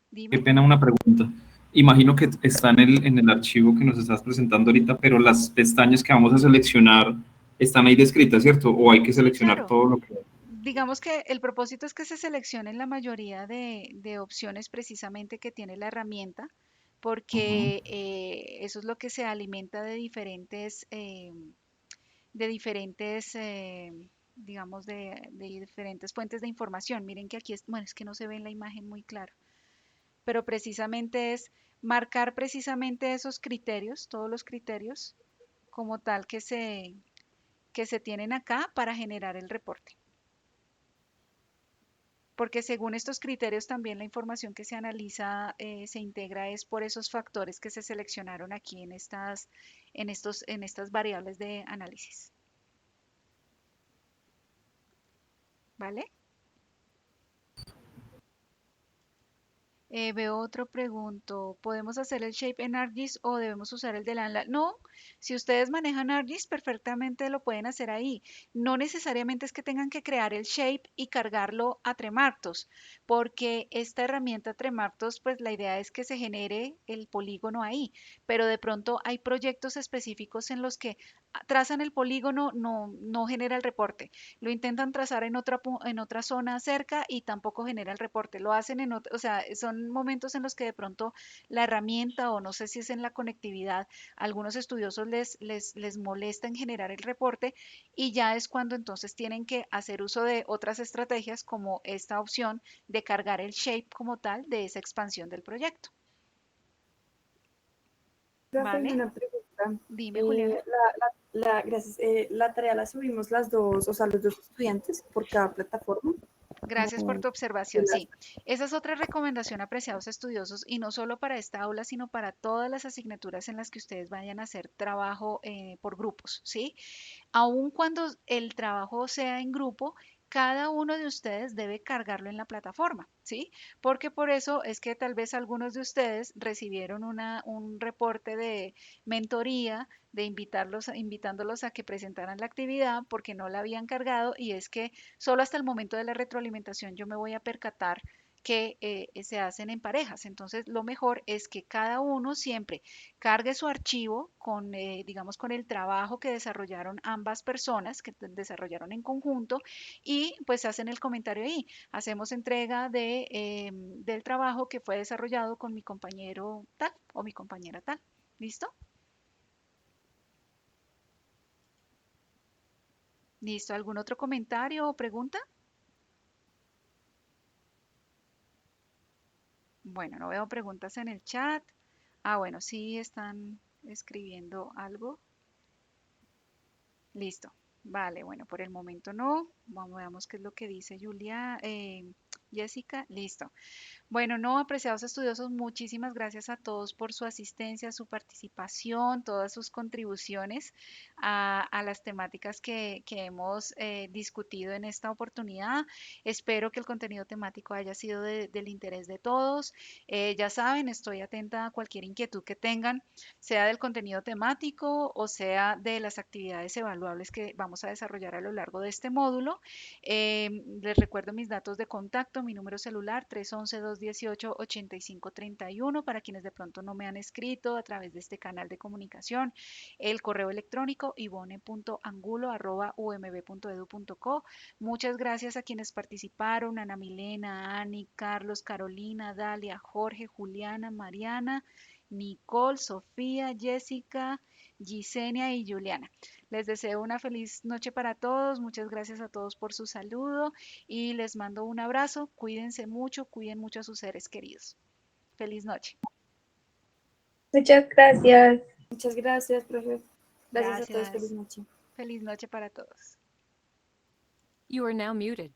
qué Dime. pena una pregunta. Imagino que está en el archivo que nos estás presentando ahorita, pero las pestañas que vamos a seleccionar están ahí descritas, ¿cierto? ¿O hay que Sí, seleccionar claro. todo lo que... Digamos que el propósito es que se seleccionen la mayoría de opciones precisamente que tiene la herramienta, Ujú. porque eso es lo que se alimenta de diferentes, digamos, de diferentes fuentes de información. Miren que aquí, bueno, es que no se ve en la imagen muy claro, pero precisamente es marcar precisamente esos criterios, todos los criterios como tal que se tienen acá para generar el reporte. Porque según estos criterios también la información que se analiza se integra es por esos factores que se seleccionaron aquí en estas variables de análisis. ¿Vale? Veo otro pregunto, ¿podemos hacer el shape en ArcGIS o debemos usar el de la? No, si ustedes manejan ArcGIS perfectamente lo pueden hacer ahí. No necesariamente es que tengan que crear el shape y cargarlo a Tremartos, porque esta herramienta Tremartos, pues la idea es que se genere el polígono ahí, pero de pronto hay proyectos específicos en los que trazan el polígono, no genera el reporte. Lo intentan trazar en otra zona cerca y tampoco genera el reporte. Lo hacen o sea, son momentos en los que de pronto la herramienta o no sé si es en la conectividad, a algunos estudiosos les molesta en generar el reporte y ya es cuando entonces tienen que hacer uso de otras estrategias como esta opción de cargar el shape como tal de esa expansión del proyecto. Profe, ¿Vale? una pregunta. Dime, Juliana. Gracias. La tarea la subimos las dos, o sea, los dos estudiantes por cada plataforma. Gracias por Como tu observación. Sí, esa es otra recomendación, apreciados estudiosos, y no solo para esta aula, sino para todas las asignaturas en las que ustedes vayan a hacer trabajo por grupos, ¿sí? Aun cuando el trabajo sea en grupo, cada uno de ustedes debe cargarlo en la plataforma, ¿sí? Porque por eso es que tal vez algunos de ustedes recibieron un reporte de mentoría de invitándolos a que presentaran la actividad porque no la habían cargado, y es que solo hasta el momento de la retroalimentación yo me voy a percatar que se hacen en parejas. Entonces, lo mejor es que cada uno siempre cargue su archivo con, digamos, con el trabajo que desarrollaron ambas personas, que desarrollaron en conjunto, y pues hacen el comentario ahí. Hacemos entrega del trabajo que fue desarrollado con mi compañero tal o mi compañera tal. ¿Listo? ¿Listo? ¿Algún otro comentario o pregunta? Bueno, no veo preguntas en el chat. Ah, bueno, sí están escribiendo algo. Listo. Vale, bueno, por el momento no. Vamos, veamos qué es lo que dice Julia. Jessica, listo. Bueno, no, apreciados estudiosos, muchísimas gracias a todos por su asistencia, su participación, todas sus contribuciones a las temáticas que hemos discutido en esta oportunidad. Espero que el contenido temático haya sido del interés de todos. Ya saben, estoy atenta a cualquier inquietud que tengan, sea del contenido temático o sea de las actividades evaluables que vamos a desarrollar a lo largo de este módulo. Les recuerdo mis datos de contacto, mi número celular 311-218-8531 para quienes de pronto no me han escrito a través de este canal de comunicación, el correo electrónico ivone.angulo@umb.edu.co. Muchas gracias a quienes participaron: Ana Milena, Ani, Carlos, Carolina, Dalia, Jorge, Juliana, Mariana, Nicole, Sofía, Jessica, Gisenia y Juliana. Les deseo una feliz noche para todos. Muchas gracias a todos por su saludo y les mando un abrazo. Cuídense mucho, cuiden mucho a sus seres queridos. Feliz noche. Muchas gracias. Muchas gracias, profe. Gracias a todos. Feliz Gracias. noche. Feliz noche para todos. You are now muted.